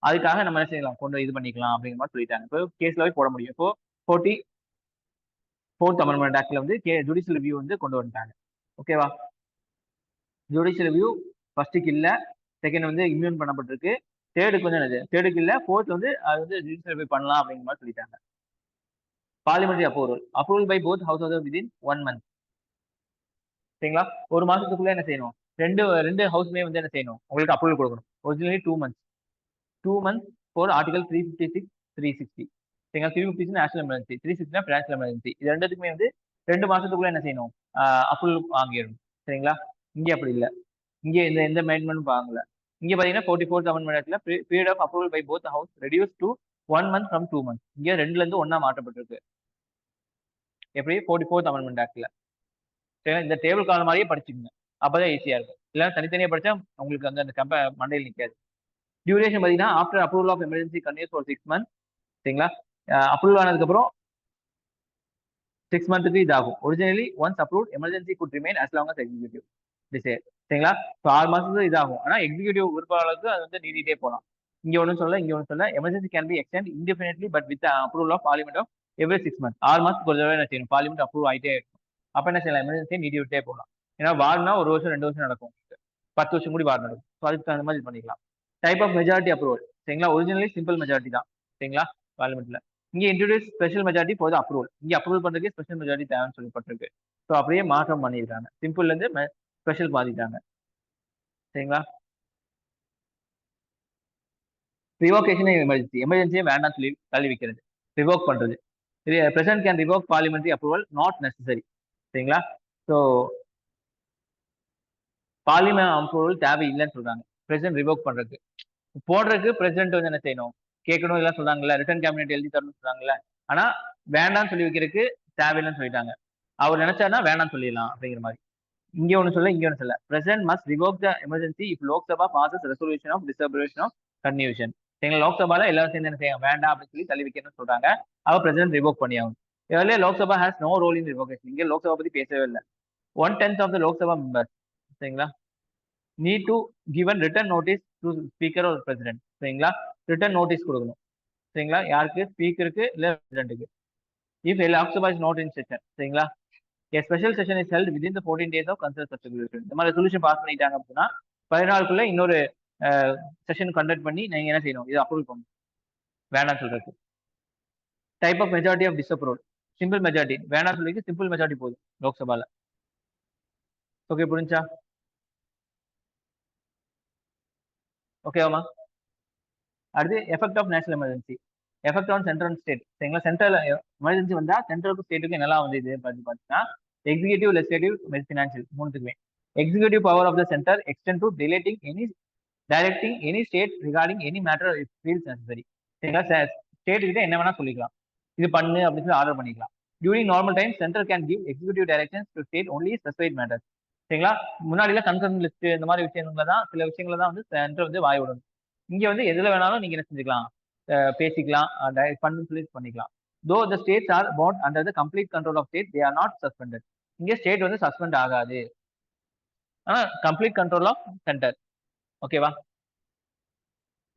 அதுக்காக நம்ம என்ன செய்யலாம், கொண்டு இது பண்ணிக்கலாம் அப்படிங்கிற மாதிரி சொல்லிட்டாங்க. இப்போ கேஸ்ல போட முடியும். இப்போ 44th அமெண்ட்மெண்ட் ஆக்ட்ல வந்து ஜுடிஷியல் ரிவ்யூ வந்து கொண்டு வந்துட்டாங்க. ஓகேவா? ஜுடிஷியல் ரிவ்யூ ஃபர்ஸ்ட்டுக்கு இல்ல, செகண்ட் வந்து இம்யூன் பண்ணப்பட்டிருக்கு, தேர்டுக்கு வந்து என்னது, தேர்டுக்கு இல்ல, ஃபோர்த் வந்து அது வந்து ஜுடிஷியல் ரிவ்யூ பண்ணலாம் அப்படிங்கிற மாதிரி சொல்லிட்டாங்க. Parliamentary approval by both house within 1 month. சரிங்களா? ஒரு மாசத்துக்குள்ள என்ன செய்யணும், ரெண்டு ஹவுஸ்மே வந்து என்ன செய்யணும், உங்களுக்கு அப்ரூவல் கொடுக்கணும். Originally 2 months for article 356 360. சரிங்களா? 356 நேஷனல் எமர்ஜென்சி, 360 பினான்சியல் எமர்ஜென்சி. இது ரெண்டுத்துக்குமே வந்து 2 மாசத்துக்குள்ள என்ன செய்யணும், அப்ரூவல் வாங்கிடணும். சரிங்களா? இங்க அப்படி இல்லை. இங்க எந்த அமெண்ட்மெண்ட் வாங்கல. இங்க பாத்தீங்கன்னா 44th அமெண்ட்மெண்ட்ல period of approval by both house reduce to 1 month from 2 months. இங்க 2ல இருந்து 1 மாற்றப்பட்டிருக்கு. எப்படி 44th அமெண்ட்மெண்ட் ஆக்ட்ல. இந்த டேபிள் காலம் மாதிரியே படிச்சுக்கோங்க, அப்பதான் ஈஸியா இருக்கும். இல்ல தனித்தனியா படிச்சா உங்களுக்கு வந்து அந்த மண்டையில் நிற்காது. டியூரேஷன் பாத்தீங்கன்னா after approval of emergency continues for 6 months. சரிங்களா? அப்ரூவல் ஆனதுக்கு அப்புறம் 6 months இதாகும். Originally once approve emergency could remain as long as executive desire. சரிங்களா? 6 மாசத்துக்கு இதாகும். ஆனா எக்ஸிக்யூட்டிவ் விருப்பாளருக்கு அது வந்து நீடிட்டே போகலாம். இங்க ஒன்றும் சொல்ல emergency can be extend indefinitely but with approval of parliament of every 6 months. 6 மாசத்துக்கு ஒரு தடவை என்ன செய்யணும், பார்லிமெண்ட் அப்ரூவ் ஆகிட்டே இருக்கும். அப்ப என்ன செய்யலாம், எமர்ஜென்சியை நீடி விட்டே போகலாம். ஏன்னா வார்னா 1 வருஷம் 2 வருஷம் நடக்கும், 10 வருஷம் கூட வார் நடக்கும். ஸோ அதுக்கு தகுந்த மாதிரி பண்ணிக்கலாம். Type of majority approval. சரிங்களா? ஒரிஜினலி சிம்பிள் மெஜாரிட்டி தான். சரிங்களா? பார்லிமெண்ட்ல இங்க introduce special majority for approval. இங்க அப்ரூவல் பண்றதுக்கு ஸ்பெஷல் மெஜாரிட்டி தேவைன்னு சொல்லப்பட்டிருக்கு. ஸோ அப்படியே மாற்றம் பண்ணியிருக்காங்க, சிம்பிள்ல இருந்து ஸ்பெஷல் மாத்திட்டாங்க. சரிங்களா? ரிவோகேஷன் எமர்ஜென்சியே வேண்டாம் சொல்லி தள்ளி வைக்கிறது, ரிவோக் பண்றது. President can revoke parliamentary approval not necessary. சரிங்களா? ஸோ பார்லிமெண்ட் அப்ரூவல் தேவை இல்லைன்னு சொல்றாங்க பிரசிடென்ட் ரிவோக் பண்றதுக்கு. போடுறதுக்கு பிரசிடென்ட் வந்து என்ன செய்யணும், கேட்கணும் இதெல்லாம் சொல்றாங்கல்ல, ரிட்டர்ன் கேபினெட் எழுதி தரணும்னு சொல்றாங்கல்ல. ஆனா வேண்டாம்னு சொல்லி வைக்கிறதுக்கு தேவையில்லைன்னு சொல்லிட்டாங்க. அவர் நினைச்சாருன்னா வேண்டாம்னு சொல்லிடலாம் அப்படிங்கிற மாதிரி. இங்க ஒண்ணு சொல்ல, இங்க ஒண்ணு சொல்ல. President must revoke the emergency if Lok Sabha passes resolution of disapproval of continuation. எங்க லோக்சபால எல்லாரும் சேர்ந்து என்ன செய்ய வேண்டாம் அப்படின்னு சொல்லி தள்ளி வைக்கணும்னு சொல்றாங்க. அவர் பிரசிடென்ட் ரிவோக் பண்ணி ஆகும். இதுல Lok Sabha has no role in revocation. இங்க லோக்சபா பத்தி பேசவே இல்லை. 1/10 ஆஃப் த லோக்சபா மெம்பர்ஸ், சரிங்களா, need to given written notice to speaker ஒரு பிரசிடென்ட். சரிங்களா? ரிட்டன் நோட்டீஸ் கொடுக்கணும். சரிங்களா? யாருக்கு, ஸ்பீக்கருக்கு இல்ல பிரசிடென்ட்டுக்கு. If Lok Sabha is not in session. சரிங்களா? A special session is held within the 14 days of concert resolution. இந்த மாதிரி ரெசல்யூஷன் பாஸ் பண்ணிட்டாங்க அப்படின்னா 14 இன்னொரு செஷன் கண்டக்ட் பண்ணி நீங்க என்ன செய்யணும், இது அப்ரூவல் பண்ணணும், வேணாம் சொல்றது. Type of majority of disapproval. Simple majority வேணாம் சொல்லி சிம்பிள் மெஜாரிட்டி போதும் லோக்சபால. ஓகே, புரிஞ்சா? ஓகேவாமா? அடுத்து effect of national emergency. Effect on central and state. சரிங்களா? சென்ட்ரல் எமர்ஜென்சி வந்தா சென்ட்ரலுக்கும் ஸ்டேட்டுக்கும் என்னெல்லாம் வந்து இது பார்த்தீங்கன்னா எக்ஸிகூட்டிவ், லெஜிஸ்லேட்டிவ், ஃபினான்சியல், மூணுத்துக்குமே. Executive power of the centre extend to directing any state regarding any matter if feels necessary. சரிங்களா? ஸ்டேட் கிட்ட என்ன வேணா சொல்லிக்கலாம், இது பண்ணு அப்படின்னு சொல்லி ஆர்டர் பண்ணிக்கலாம். During normal time centre can give executive directions to state only specified matters. சரிங்களா? முன்னாடிலாம் கன்சர்ன் லிஸ்ட் இந்த மாதிரி விஷயங்கள தான், சில விஷயங்கள தான் வந்து சென்டர் வந்து வாய் விடணும். இங்க வந்து எதுல வேணாலும் நீங்க என்ன செஞ்சுக்கலாம், பேசிக்கலாம், பண்ணு சொல்லி பண்ணிக்கலாம். Though the states are bound under the complete control of state, they are not suspended. இங்க ஸ்டேட் வந்து சஸ்பெண்ட் ஆகாது. ஆனா கம்ப்ளீட் கண்ட்ரோல் ஆஃப் சென்டர். ஓகேவா?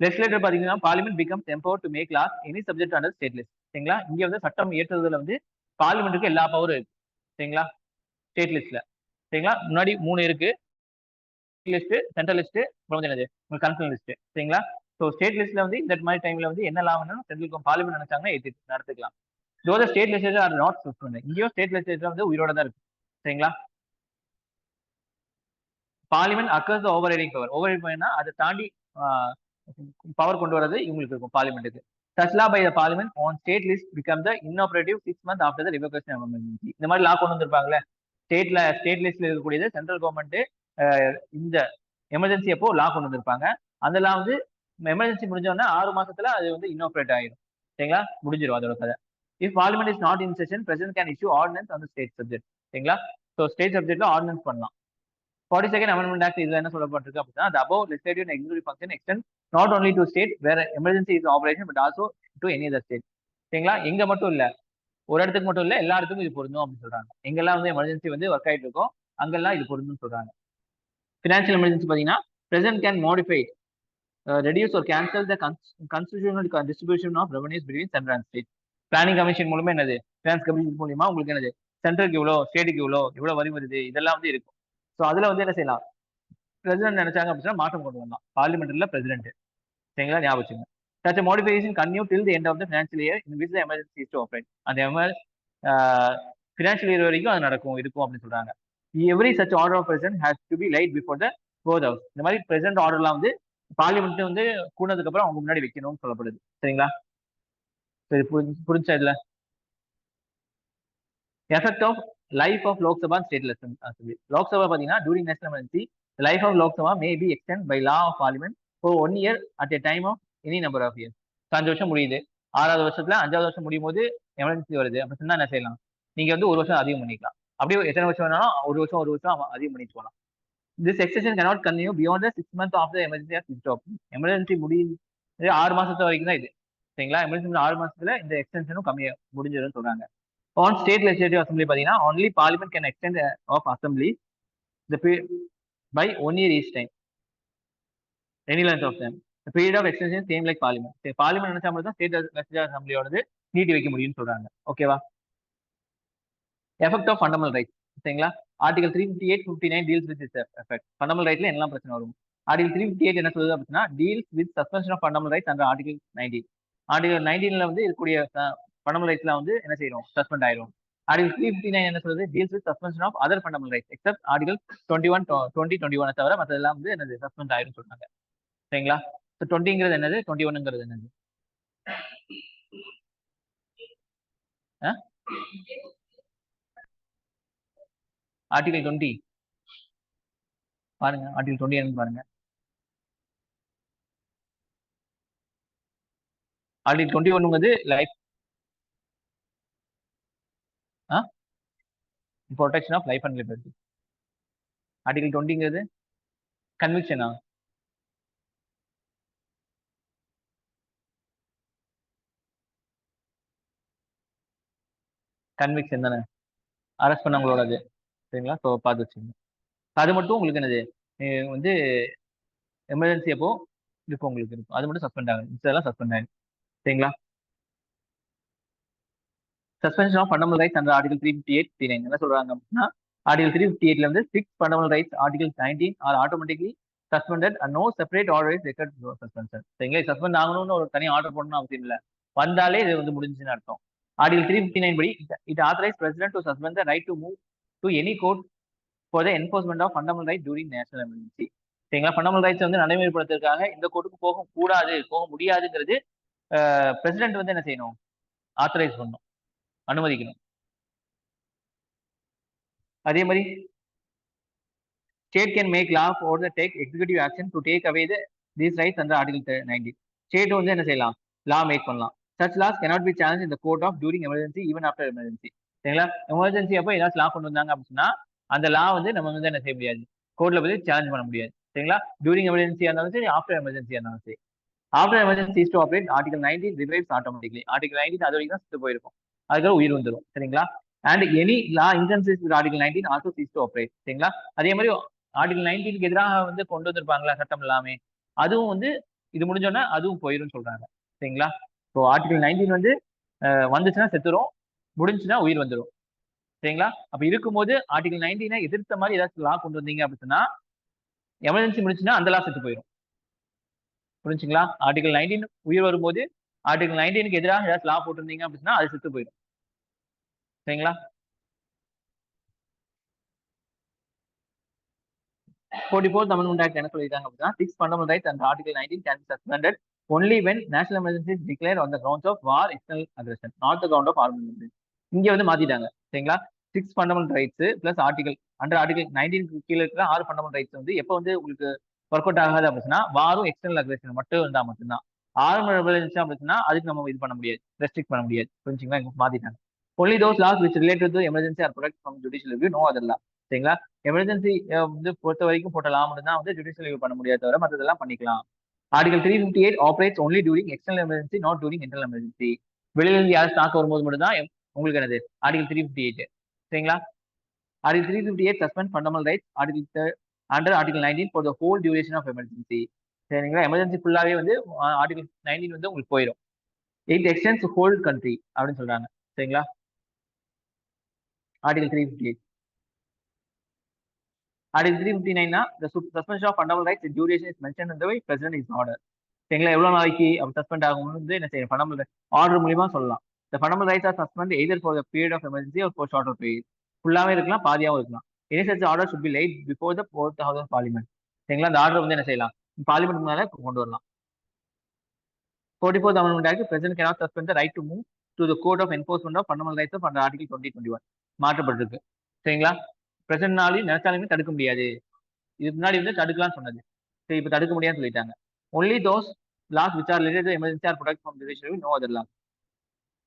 லெஜிஸ்லேட்டர் பாத்தீங்கன்னா parliament becomes empower to make laws any subject under state list. சரிங்களா? இங்க வந்து சட்டம் இயற்றுவதில் வந்து பார்லிமெண்ட்டுக்கு எல்லா பவரும் இருக்கு. சரிங்களா? ஸ்டேட் லிஸ்ட்ல. சரிங்களா? முன்னாடி 3 இருக்கு. லிஸ்ட், சென்ட்ரல் லிஸ்ட், அப்புறம் வந்து என்னது உங்களுக்கு கன்சர்ன் லிஸ்ட். சரிங்களா? ஸோ ஸ்டேட் லிஸ்ட்ல வந்து இந்த மாதிரி டைம்ல வந்து என்ன லா வேணும் சென்ட்ரல் பார்லிமெண்ட் நினைச்சாங்கன்னா ஏற்றி நடத்துக்கலாம். Though the state legislature are not suspend. இங்கேயும் ஸ்டேட் லெஜிஸ்லேச்சர் வந்து உயிரோட தான் இருக்கு. சரிங்களா? Parliament acquires the overriding power. Overriding பவர்னா அதை தாண்டி பவர் கொண்டு வரது இவங்களுக்கு இருக்கும் பார்லிமெண்ட்டுக்கு. Such law by the parliament on state list become the inoperative 6 months after the revocation of emergency. இந்த மாதிரி லா கொண்டு வந்திருப்பாங்களே ஸ்டேட் லிஸ்ட்ல இருக்கக்கூடியது சென்ட்ரல் கவர்மெண்ட் இந்த எமர்ஜென்சி அப்போ லா கொண்டு வந்திருப்பாங்க. அந்த லா வந்து எமர்ஜென்சி முடிஞ்சோன்னா 6 மாசத்துல அது வந்து இன்னோபரேட் ஆயிடும். சரிங்களா? முடிஞ்சிடும் அதோட கதை. If parliament is not in session president can issue ordinance on state subject. சரிங்களா? ஸோ ஸ்டேட் சப்ஜெக்ட்ல ஆர்டினன்ஸ் பண்ணலாம். 42nd Amendment Act இதுல என்ன சொல்லப்பட்டிருக்கு அப்படின்னா the above legislative and executive function extend not only to state where emergency is operation but also to any other state. சரிங்களா? எங்க மட்டும் இல்ல, ஒரு இடத்துக்கு மட்டும் இல்ல, எல்லா இடத்துக்கும் இது பொருந்தும் அப்படின்னு சொல்றாங்க. எங்கெல்லாம் வந்து எமர்ஜென்சி வந்து ஒர்க் ஆயிட்டு இருக்கோ அங்கெல்லாம் இது பொருந்தும் சொல்றாங்க. பினான்சியல் எமர்ஜென்சி பாத்தீங்கன்னா president can modify, reduce or cancel the constitutional distribution of revenues between central and state. Planning commission மூலமா என்னது பினான்ஸ் கமிஷன் மூலமா உங்களுக்கு என்னது சென்ட்ரலுக்கு இவ்வளோ, ஸ்டேட்டுக்கு இவ்வளவு வரி வருது, இதெல்லாம் வந்து இருக்கும். ஸோ அதுல வந்து என்ன செய்யலாம், பிரசிடென்ட் நினைச்சாங்க அப்படின்னா மாற்றம் கொண்டு வரலாம். பார்லிமெண்ட்ல பிரசிடென்ட். சரிங்களா? ஞாபகம் வச்சுங்க. Such a modification continue till the end of the financial year in which the emergency is to operate. அந்த financial year வரைக்கும் அது இருக்கும் அப்படின்னு சொல்றாங்க. Every such order of president has to be laid before the both house. இந்த மாதிரி பிரசிடென்ட் ஆர்டர்லாம் வந்து பார்லிமெண்ட் வந்து கூடதுக்கு அப்புறம் அவங்க முன்னாடி வைக்கணும்னு சொல்லப்படுது. சரிங்களா? சரி, புரிஞ்சா இதுல effect of life of Lok Sabha state legislature. Lok Sabha பாத்தீங்கன்னா during national emergency the life of Lok Sabha may be extended by law of parliament for 1 year at a time of any number of years. 5 வருஷம் முடியுது, 6வது வருஷத்துல 5வது வருஷம் முடியும் போது எமர்ஜென்சி வருது அப்படி சொன்னா என்ன செய்யலாம், நீங்க வந்து 1 வருஷம் அதிகம் பண்ணிக்கலாம். அப்படியே எத்தனை வருஷம் வேணாலும் 1 வருஷம் அதிகம் பண்ணிட்டு போகலாம். This extension cannot continue beyond the 6 months of the emergency of stop. Emergency முடியுது 6 மாசத்து வரைக்கும் தான் இது. சரிங்களா? எமர்ஜென்சி 6 மாசத்துல இந்த எக்ஸ்டென்ஷனும் கம்மியா முடிஞ்சிடும் சொல்றாங்க. On state legislative assembly பாத்தீங்கன்னா only parliament can extend of assembly the by 1 year each time, any length of time. The period of extension same like parliament. Parliament நினைச்சா மட்டும் தான் ஸ்டேட் லெஜிஸ்லேட்டிவ் அசம்பிளியோடது நீட்டி வைக்க முடியும்னு சொல்றாங்க. ஓகேவா? Effect of fundamental rights. சரிங்களா? Article 358, 59 deals with this effect. Fundamental ரைட்ல என்னெல்லாம் பிரச்சனை வரும்? ஆர்டிகல் 358 என்ன சொல்லுது அப்படின்னா deals with suspension of fundamental rights under article 19. Article 19ல வந்து இருக்கக்கூடிய ஃபண்டமெண்டல் ரைட்ஸ்ல வந்து என்ன செய்யணும், சஸ்பெண்ட் ஆயிரும். ஆர்டிகல் 359 என்ன சொல்றது, deals with suspension of other fundamental rights except article 21 தவிர மற்றதெல்லாம் வந்து என்னது சஸ்பெண்ட் ஆயிரும் சொல்றாங்க. சரிங்களா? 20ங்கிறது என்னது, 21ங்கிறது என்னது? ஆர்டிகல் 20 பாருங்க, ஆர்டிகல் 20 என்னன்னு பாருங்க. ஆர்டிகல் 21ங்கிறது life protection of life and liberty. Article 20ங்கிறது கன்விக்ஷனா? கன்விக்ஷன் தானே, அரெஸ்ட் பண்ணவங்களோடது. சரிங்களா? ஸோ பார்த்து வச்சுங்க. அது மட்டும் உங்களுக்கு என்னது வந்து எமர்ஜென்சி அப்போ இருக்கும், உங்களுக்கு இருக்கும். அது மட்டும் சஸ்பெண்ட் ஆகும், இதெல்லாம் சஸ்பெண்ட் ஆகும். சரிங்களா? Suspension of fundamental rights under article 358, 39 என்ன சொல்றாங்க அப்படின்னா ஆர்டிகல் 358ல வந்து 6 fundamental rights article 19 are automatically suspended and no separate order is record suspension. சரிங்களா? சஸ்பெண்ட் ஆகணும்னு ஒரு தனி ஆர்டர் போடணும் அவசியம் இல்லை, வந்தாலே இது வந்து முடிஞ்சுன்னு அர்த்தம். ஆர்டிகல் 359 படி it authorise president to suspend the right to move to any court for the enforcement of fundamental right during national emergency. சரிங்களா? ஃபண்டமெண்டல் ரைட்ஸ் வந்து நடைமுறைப்படுத்துறதுக்காக இந்த கோர்ட்டுக்கு போக முடியாதுங்கிறது பிரசிடென்ட் வந்து என்ன செய்யணும், ஆத்தரைஸ் பண்ணணும், அனுமதிக்கணும். அதே மாதிரி state can make law for the take executive action to take away these rights under article 19. State வந்து என்ன செய்யலாம், லா மேக் பண்ணலாம். Such laws cannot be challenged in the court of during emergency even after emergency. சரிங்களா? எமர்ஜென்சி அப்போ ஏதாச்சும் லா கொண்டு வந்தாங்க அப்படின்னா அந்த லா வந்து நம்ம வந்து என்ன செய்ய முடியாது, கோர்ட்ல போய் சேலஞ்ச் பண்ண முடியாது. சரிங்களா? டியூரிங் எமர்ஜென்சியா இருந்தாலும் சரி, ஆஃப்டர் எமர்ஜென்சியா இருந்தாலும் சரி. After emergency to operate article 19 revives automatically. Article 19 அது வரைக்கும் தான் செத்து போயிருக்கும், அதுக்காக உயிர் வந்துடும். சரிங்களா? And any law inconsistent with article 19 also cease to operate. சரிங்களா? அதே மாதிரி ஆர்டிகல் 19க்கு எதிராக வந்து கொண்டு வந்திருப்பாங்களா சட்டம் எல்லாமே, அதுவும் வந்து இது முடிஞ்சோன்னா அதுவும் போயிரும்னு சொல்றாங்க. சரிங்களா? ஸோ ஆர்டிகல் 19 வந்து வந்துச்சுன்னா செத்துரும், முடிஞ்சுன்னா உயிர் வந்துரும். சரிங்களா? அப்ப இருக்கும்போது ஆர்டிகல் 19 எதிர்த்த மாதிரி ஏதாச்சும் லா கொண்டு வந்தீங்க அப்படின்னு சொன்னா, எமர்ஜென்சி முடிஞ்சுன்னா அந்த லா செத்து போயிரும். புரிஞ்சுங்களா? ஆர்டிகல் 19 உயிர் வரும்போது, ஆர்டிகல் 19க்கு எதிராக ஏதாச்சும் லா போட்டிருந்தீங்க அப்படின்னு சொன்னா, அது செத்து போயிரும். சரிங்களா? 44th Amendment Act என்ன சொல்லியிருக்காங்க அப்படின்னா, 6 fundamental rights under Article 19 can be suspended only when national emergency is declared on the grounds of war, external aggression, not the ground of armed movement. இங்க வந்து மாத்திட்டாங்க. சரிங்களா? 6 fundamental rights plus under article 19 கீழ இருக்கிற 6 fundamental rights வந்து எப்ப வந்து உங்களுக்கு ஒர்க் அவுட் ஆகாது அப்படின்னா, வாரும் எக்ஸ்டர்னல் அக்ரேஷன் மட்டும் இருந்தா மட்டும்தான். ஆர்ம் இருந்துச்சு அப்படின்னா அதுக்கு நம்ம இது பண்ண முடியாது, ரெஸ்ட்ரிக்ட் பண்ண முடியாது. புரிஞ்சுங்களா? இங்க மாத்திட்டாங்க. only those laws which related to emergency are protected from judicial review, no other law. சரிங்களா? எமர்ஜென்சி வந்து பொறுத்த வரைக்கும் போட்ட லா மட்டும் தான் வந்து ஜுடிஷியல் ரிவ்யூ பண்ண முடியாது தவிர மற்றதெல்லாம் பண்ணிக்கலாம். Article 358 operates only during external emergency, not during internal emergency. வெளியில இருந்து யாரும் ஸ்டாக் வரும்போது மட்டும் தான் உங்களுக்கு என்னது ஆர்டிகல் 358. சரிங்களா? Article 358 suspend fundamental rights under article 19 for the whole duration of emergency. சரிங்களா? எமர்ஜென்சி ஃபுல்லாவே வந்து ஆர்டிகல் 19 வந்து உங்களுக்கு போயிடும். இட் எக்ஸ்டென்ஸ் ஹோல் கண்ட்ரி அப்படின்னு சொல்றாங்க. சரிங்களா? Article 358. Article 359 the suspension of fundamental rights duration is mentioned in the way president is order. சரிங்களா? எவ்வளவு நாளைக்கு அப்படி சஸ்பெண்ட் ஆகும் வந்து என்ன செய்யணும்? ஃபண்டமெண்டல் ஆர்டர் மூலியமா சொல்லலாம். The fundamental rights are suspended either for the period of emergency or for shorter period. ஃபுல்லாவே இருக்கலாம், பாதியாவும் இருக்கலாம். Any such order should be laid before the 4th House of Parliament. சரிங்களா? அந்த ஆர்டர் வந்து என்ன செய்யலாம்? பார்லிமெண்ட் மேல கொண்டு வரலாம். 44th Amendment Act, President cannot suspend the right to move to the court of enforcement of fundamental rights of under Article 2021 மாற்றப்பட்டிருக்கு. சரிங்களா? பிரசிடென்ட்னாலையும் நினைச்சாலுமே தடுக்க முடியாது. இதுக்கு முன்னாடி வந்து தடுக்கலாம்னு சொன்னது. சரி, இப்ப தடுக்க முடியாதுன்னு சொல்லிட்டாங்க. only those laws which are related to emergency are protected from judicial review, no other law.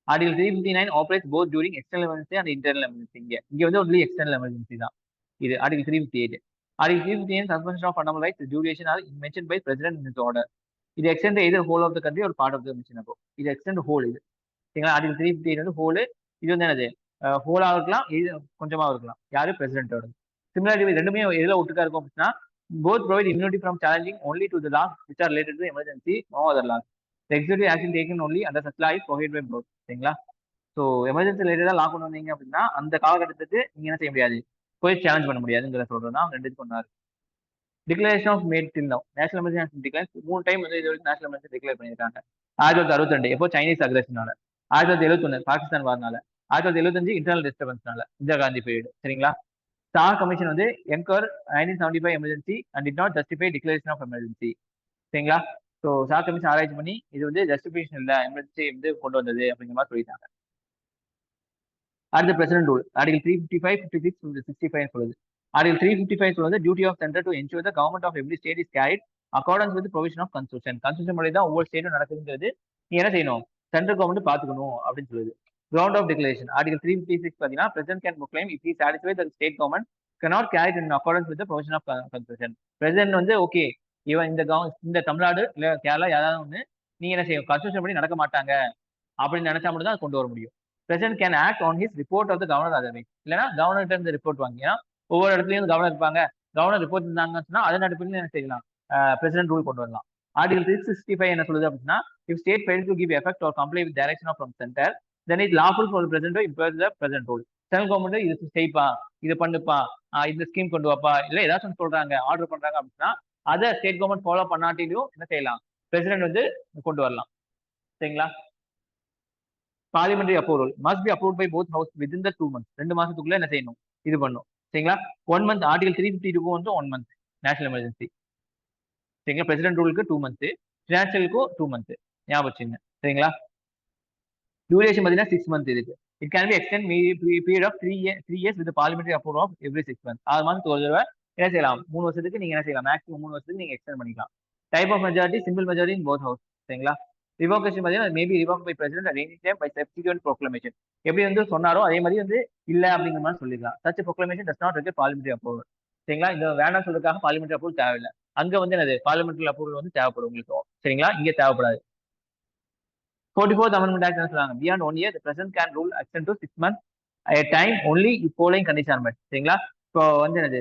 Article 359 operates both during external emergency and internal emergency. இங்க வந்து only external emergency தான். இது Article 358. Article 359 suspension of fundamental rights duration are mentioned by president in his order. இது extend either whole of the country or part of the mission அப்போ. இது extend whole இது. சரிங்களா? Article 358 வந்து whole. இது வந்து என்னது? whole இருக்கலாம், இது கொஞ்சமா இருக்கலாம். யாரு? பிரசிடென்ட்டோட. சிமிலர்லி ரெண்டுமே எதுல ஒட்டுக்கா இருக்கும் அப்படின்னா, both provide immunity from challenging only to the laws which are related to emergency, no other laws. The executive action taken only under such law is prohibited by both. சரிங்களா? ஸோ எமர்ஜென்சி ரிலேட்டடா லா கொண்டு வந்தீங்க அப்படின்னா அந்த காலகட்டத்துக்கு நீங்க என்ன செய்ய முடியாது, போய் சேலஞ்ச் பண்ண முடியாதுங்கிற சொல்றதுதான் ரெண்டு இது கொண்டாரு. Declaration of made till now national emergency declare 3 time வந்து இது வரைக்கும் நேஷனல் எமர்ஜென்சி டிக்ளேர் பண்ணியிருக்காங்க. 1962 எப்போ சைனீஸ் அக்ரஷனால, 1971 பாகிஸ்தான் வார்னால, 1975 இன்டர்னல் டிஸ்டர்பன்ஸ்னால, இந்திரா காந்தி பீரியட். சரிங்களா? ஸ்டார் கமிஷன் வந்து enquire 1975 emergency and did not justify declaration of emergency. சரிங்களா? ஸோ ஸ்டார் கமிஷன் ஆராய்ச்சி பண்ணி இது வந்து ஜஸ்டிஃபிகேஷன் இல்லை, எமர்ஜென்சி வந்து கொண்டு வந்தது அப்படிங்கிற மாதிரி சொல்லிட்டாங்க. அடுத்த பிரசிடென்ட் ரூல் ஆர்டிகல் 355, 56, 65 சொல்லுது. ஆர்டிகல் 355 சொல்லுது duty of centre to ensure the government of every state is carried accordance with provision of constitution. Constitution முறை தான் ஒவ்வொரு ஸ்டேட்டும் நடக்குதுங்கிறது நீ என்ன செய்யணும்? சென்ட்ரல் கவர்மெண்ட் பாத்துக்கணும் அப்படின்னு சொல்லுது. கிரவுண்ட் ஆஃப் டிக்ளரேஷன் ஆர்டிகல் 356 பாத்தீங்கன்னா president can proclaim if he satisfy the state government cannot carry it in accordance with the provision of constitution. President வந்து ஓகே இவன் இந்த தமிழ்நாடு இல்ல கேரளா யாராவது ஒண்ணு நீங்க என்ன செய்யும் கான்ஸ்டியூஷன் படி நடக்க மாட்டாங்க அப்படின்னு நினைச்சா மட்டும் தான் கொண்டு வர முடியும். President can act on his report of the governor otherwise. இல்லைன்னா கவர்னர்கிட்ட இருந்து ரிப்போர்ட் வாங்கினா ஒவ்வொரு இடத்துலயும் கவர்னர் இருப்பாங்க, கவர்னர் ரிப்போர்ட் இருந்தாங்கன்னு சொன்னா அதன் அடிப்படையில் என்ன செய்யலாம்? பிரசிடென்ட் ரூல் கொண்டு வரலாம். ஆர்டிகல் 365 என்ன சொல்லுது அப்படின்னா if state fail to give effect or comply with direction of from centre then it lawful for president to impose the president rule. Central government இது செய்ப்பா, இது பண்ணுப்பா, இந்த ஸ்கீம் கொண்டு வாப்பா, இல்ல ஏதாச்சும் சொல்றாங்க ஆர்டர் பண்றாங்க அப்படின்னா அதை ஸ்டேட் கவர்மெண்ட் ஃபாலோ பண்ணாட்டிலும் என்ன செய்யலாம்? பிரசிடென்ட் வந்து கொண்டு வரலாம். சரிங்களா? Parliamentary approval must be approve by both house within the 2 months. 2 மாசத்துக்குள்ள என்ன செய்யணும்? இது பண்ணும். சரிங்களா? 1 month ஆர்டிகல் 352 வந்து 1 month நேஷனல் எமர்ஜென்சி. சரிங்களா? பிரசிடென்ட் ரூலுக்கு 2 months, ஃபினான்ஷியலுக்கும் 2 months ஞாபகம் வச்சுங்க. சரிங்களா? டியூரேஷன் பார்த்தீங்கன்னா 6 months இதுக்கு. It can be extend period of 3 years with parliamentary approval of every 6 months. 6 மாசத்துக்கு ஒரு தடவை என்ன செய்யலாம்? 3 வருஷத்துக்கு நீங்க என்ன செய்யலாம்? மேக்ஸிமம் 3 வருஷத்துக்கு நீங்க எக்ஸ்டெண்ட் பண்ணிக்கலாம். Type of majority simple majority in both house. சரிங்களா? ரிவோகேஷன் பார்த்தீங்கன்னா maybe revoke by president at any time by subsequent proclamation. எப்படி வந்து சொன்னாரோ அதே மாதிரி வந்து இல்ல அப்படிங்கிற மாதிரி சொல்லிடலாம். Such ப்ரோக்ளமேஷன் does not require parliamentary approval. சரிங்களா? இந்த வேண்டாம் சொல்றதுக்காக பார்லிமெண்டரி அப்ரூவல் தேவையில்லை. அங்க வந்து என்னது பார்லிமெண்டரி அப்ரூவல் வந்து தேவைப்படும் உங்களுக்கு. சரிங்களா? இங்க தேவைப்படாது. 44th Amendment Act என்ன சொல்றாங்க? Beyond 1 year the president can rule extend to 6 months time only following condition met. சரிங்களா? இப்போ வந்து என்னது,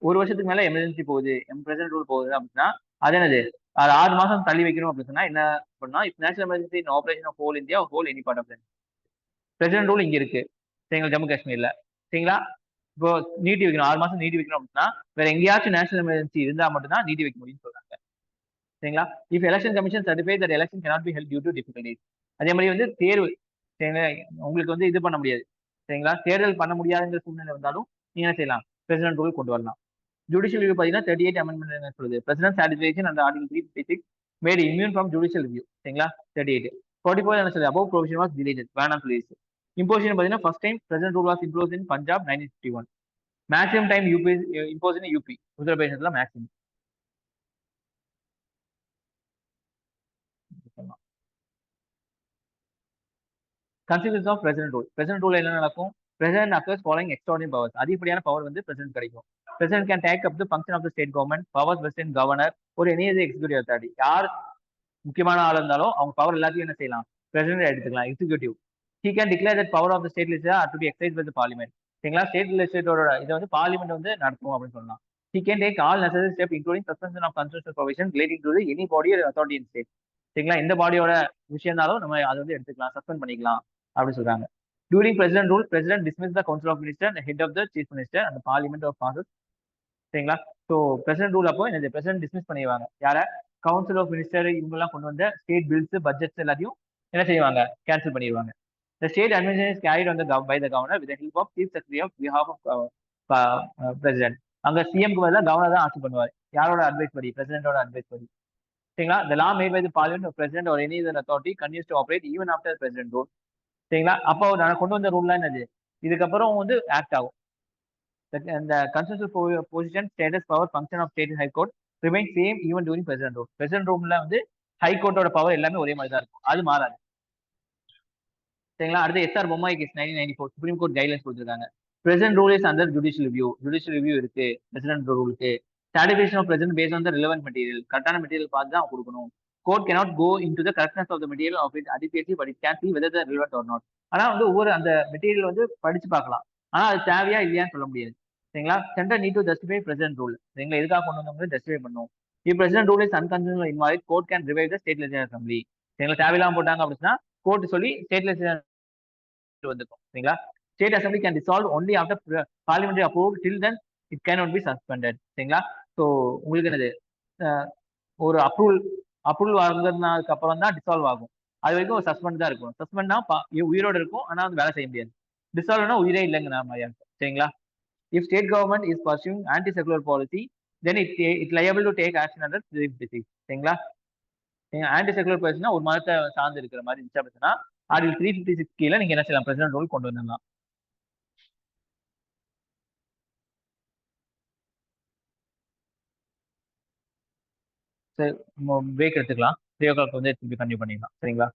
ஒரு வருஷத்துக்கு மேல எமர்ஜென்சி போகுது, பிரசிடென்ட் ரூல் போகுது அப்படின்னா, அது என்னது, அது 6 மாசம் தள்ளி வைக்கணும் அப்படின்னு சொன்னா என்ன பண்ணா, if national emergency in operation of whole India, whole any part of president rule இங்க இருக்கு. சரிங்களா? ஜம்மு காஷ்மீர்ல. சரிங்களா? இப்போ நீட்டி வைக்கணும், 6 மாசம் நீட்டி வைக்கணும் அப்படின்னா, வேற எங்கேயாச்சும் நேஷனல் எமர்ஜென்சி இருந்தா மட்டும் தான் நீட்டி வைக்க முடியும்னு சொல்றாங்க. சரிங்களா? If election commission certify that election cannot be held due to difficulties. அதே மாதிரி வந்து தேர்வு, சரிங்களா, உங்களுக்கு வந்து இது பண்ண முடியாது. சரிங்களா? தேர்தல் பண்ண முடியாதுங்கிற சூழ்நிலை வந்தாலும் நீங்க என்ன செய்யலாம், பிரசிடென்ட் ரூல் கொண்டு வரலாம். ஜுடிஷியல் ரிவ்யூ பாத்தீங்கன்னா 38 அமெண்ட்மெண்ட் என்ன சொல்லுது, பிரசிடென்ட் சாட்டிஸ்ஃபேக்ஷன் அந்த article 356 made immune from judicial review. சரிங்களா? 38 44 என்ன சொல்லுது, அபவ் ப்ரொவிஷன் வாஸ் டிலேட்டட், வேணாம் சொல்லிடுச்சு. இம்போசிஷன் பாத்தீங்கன்னா first time president rule was impose in Punjab 1951. Maximum time UP impose in UP, உத்தரப்பிரதேசத்துல maximum. Consequence of president rule, president rule என்ன நடக்கும், president acquires following extraordinary powers, அதிகப்படியான பவர் வந்து பிரசிடென்ட் கிடைக்கும். President can take up the function of the state government powers vest governor ஒரு எனி எக்ஸிகூட்டிவ் அத்தாரிட்டி. யார் முக்கியமான ஆள் இருந்தாலும் அவங்க பவர் எல்லாத்தையும் என்ன செய்யலாம், பிரசிடென்ட் எடுத்துக்கலாம், executive. He can declare that power of the state legislature to be exercise by the parliament. சரிங்களா? ஸ்டேட் லெஜிஸ்லேட்டரோட இதை வந்து பார்லிமெண்ட் வந்து நடத்தும் அப்படின்னு சொல்லலாம். He can take all necessary step including suspension of constitutional provision relating to any body authority in state. சரிங்களா? இந்த பாடியோட விஷயம்னாலும் நம்ம அதை வந்து எடுத்துக்கலாம், சஸ்பெண்ட் பண்ணிக்கலாம் அப்படின்னு சொல்றாங்க. During president rule, president dismiss the council of minister, head of the chief minister and parliament of passes. சரிங்களா? ஸோ பிரசிடென்ட் ரூல் அப்போ இந்த பிரசிடென்ட் டிஸ்மிஸ் பண்ணிடுவாங்க. யார, கவுன்சில் ஆஃப் மினிஸ்டர் இவங்கெல்லாம் கொண்டு வந்த ஸ்டேட் பில்ஸ் பட்ஜெட்ஸ் எல்லாத்தையும் என்ன செய்வாங்க, கேன்சல் பண்ணிடுவாங்க. The state administration is carried on the by the governor with the help of chief secretary of behalf of president. அங்க சிஎம்க்கு பதிலா கவர்னர் தான் ஆட்சி பண்ணுவார். யாரோட அட்வைஸ் படி, பிரசிடென்டோட அட்வைஸ் படி. சரிங்களா? The law made by the parliament of president or any other authority continues to operate even after the president rule. சரிங்களா? அப்போ நான் கொண்டு வந்த ரூல்லாம் என்னது, இதுக்கப்புறம் வந்து ஆக்ட் ஆகும். The constitutional position, status, power, function of state high court remain same even during president rule. President rule வந்து ஹை கோர்ட்டோட பவர் எல்லாமே ஒரே மாதிரி தான் இருக்கும், அது மாறாது. சரிங்களா? அடுத்து SR Bommai case 1994 Supreme Court guidelines கொடுத்துருக்காங்க. President rule is under judicial review, judicial review இருக்கு பிரசிடென்ட் ரூலுக்கு. Satisfaction of president based on the relevant material, கரெக்டான மெட்டீரியல் பார்த்து தான் கொடுக்கணும். Court cannot go into the correctness of the material of it adequacy but it can see whether the relevant or not. ஆனா வந்து ஒவ்வொரு அந்த மெட்டீரியல் வந்து படிச்சு பார்க்கலாம், ஆனா அது தேவையா இல்லையான்னு சொல்ல முடியாது. சரிங்களா? Centre need to justify president rule. சரிங்களா? எதுக்காக கொண்டு வந்தவங்க ஜஸ்டிஃபை பண்ணும். If president rule is unconstitutional invalid, court can revive the state legislative assembly. சரிங்களா? தேவையில்லாம போட்டாங்க அப்படின்னா கோர்ட் சொல்லி ஸ்டேட் லெஜிஸ்லேட்டிவ் வந்துக்கும். சரிங்களா? State assembly can dissolve only after parliamentary approval, till then it cannot be suspended. சரிங்களா? ஸோ உங்களுக்கு என்னது, ஒரு அப்ரூவல் வாங்கினதுக்கு அப்புறம் தான் டிசால்வ் ஆகும். அது வரைக்கும் ஒரு சஸ்பெண்ட் தான் இருக்கும். சஸ்பெண்ட்னா உயிரோட இருக்கும், ஆனா வந்து வேலை செய்ய முடியாது. டிசால்வ்னா உயிரே இல்லைங்கிற மாதிரியா இருக்கும். சரிங்களா? If state government is pursuing anti secular policy then it liable to take action under 356. சரிங்களா? ஆன்டி செகுலர் பாலிசினா ஒரு மதத்தை சார்ந்து இருக்கிற மாதிரி இருந்துச்சு அப்படின்னா ஆர்டிகல் 356 கீழே நீங்க என்ன செய்யலாம், பிரசிடென்ட் ரூல் கொண்டு வந்துடலாம். சரி, பிரேக் எடுத்துக்கலாம். 3 o'clock வந்து திருப்பி கண்டினியூ பண்ணிடலாம். சரிங்களா?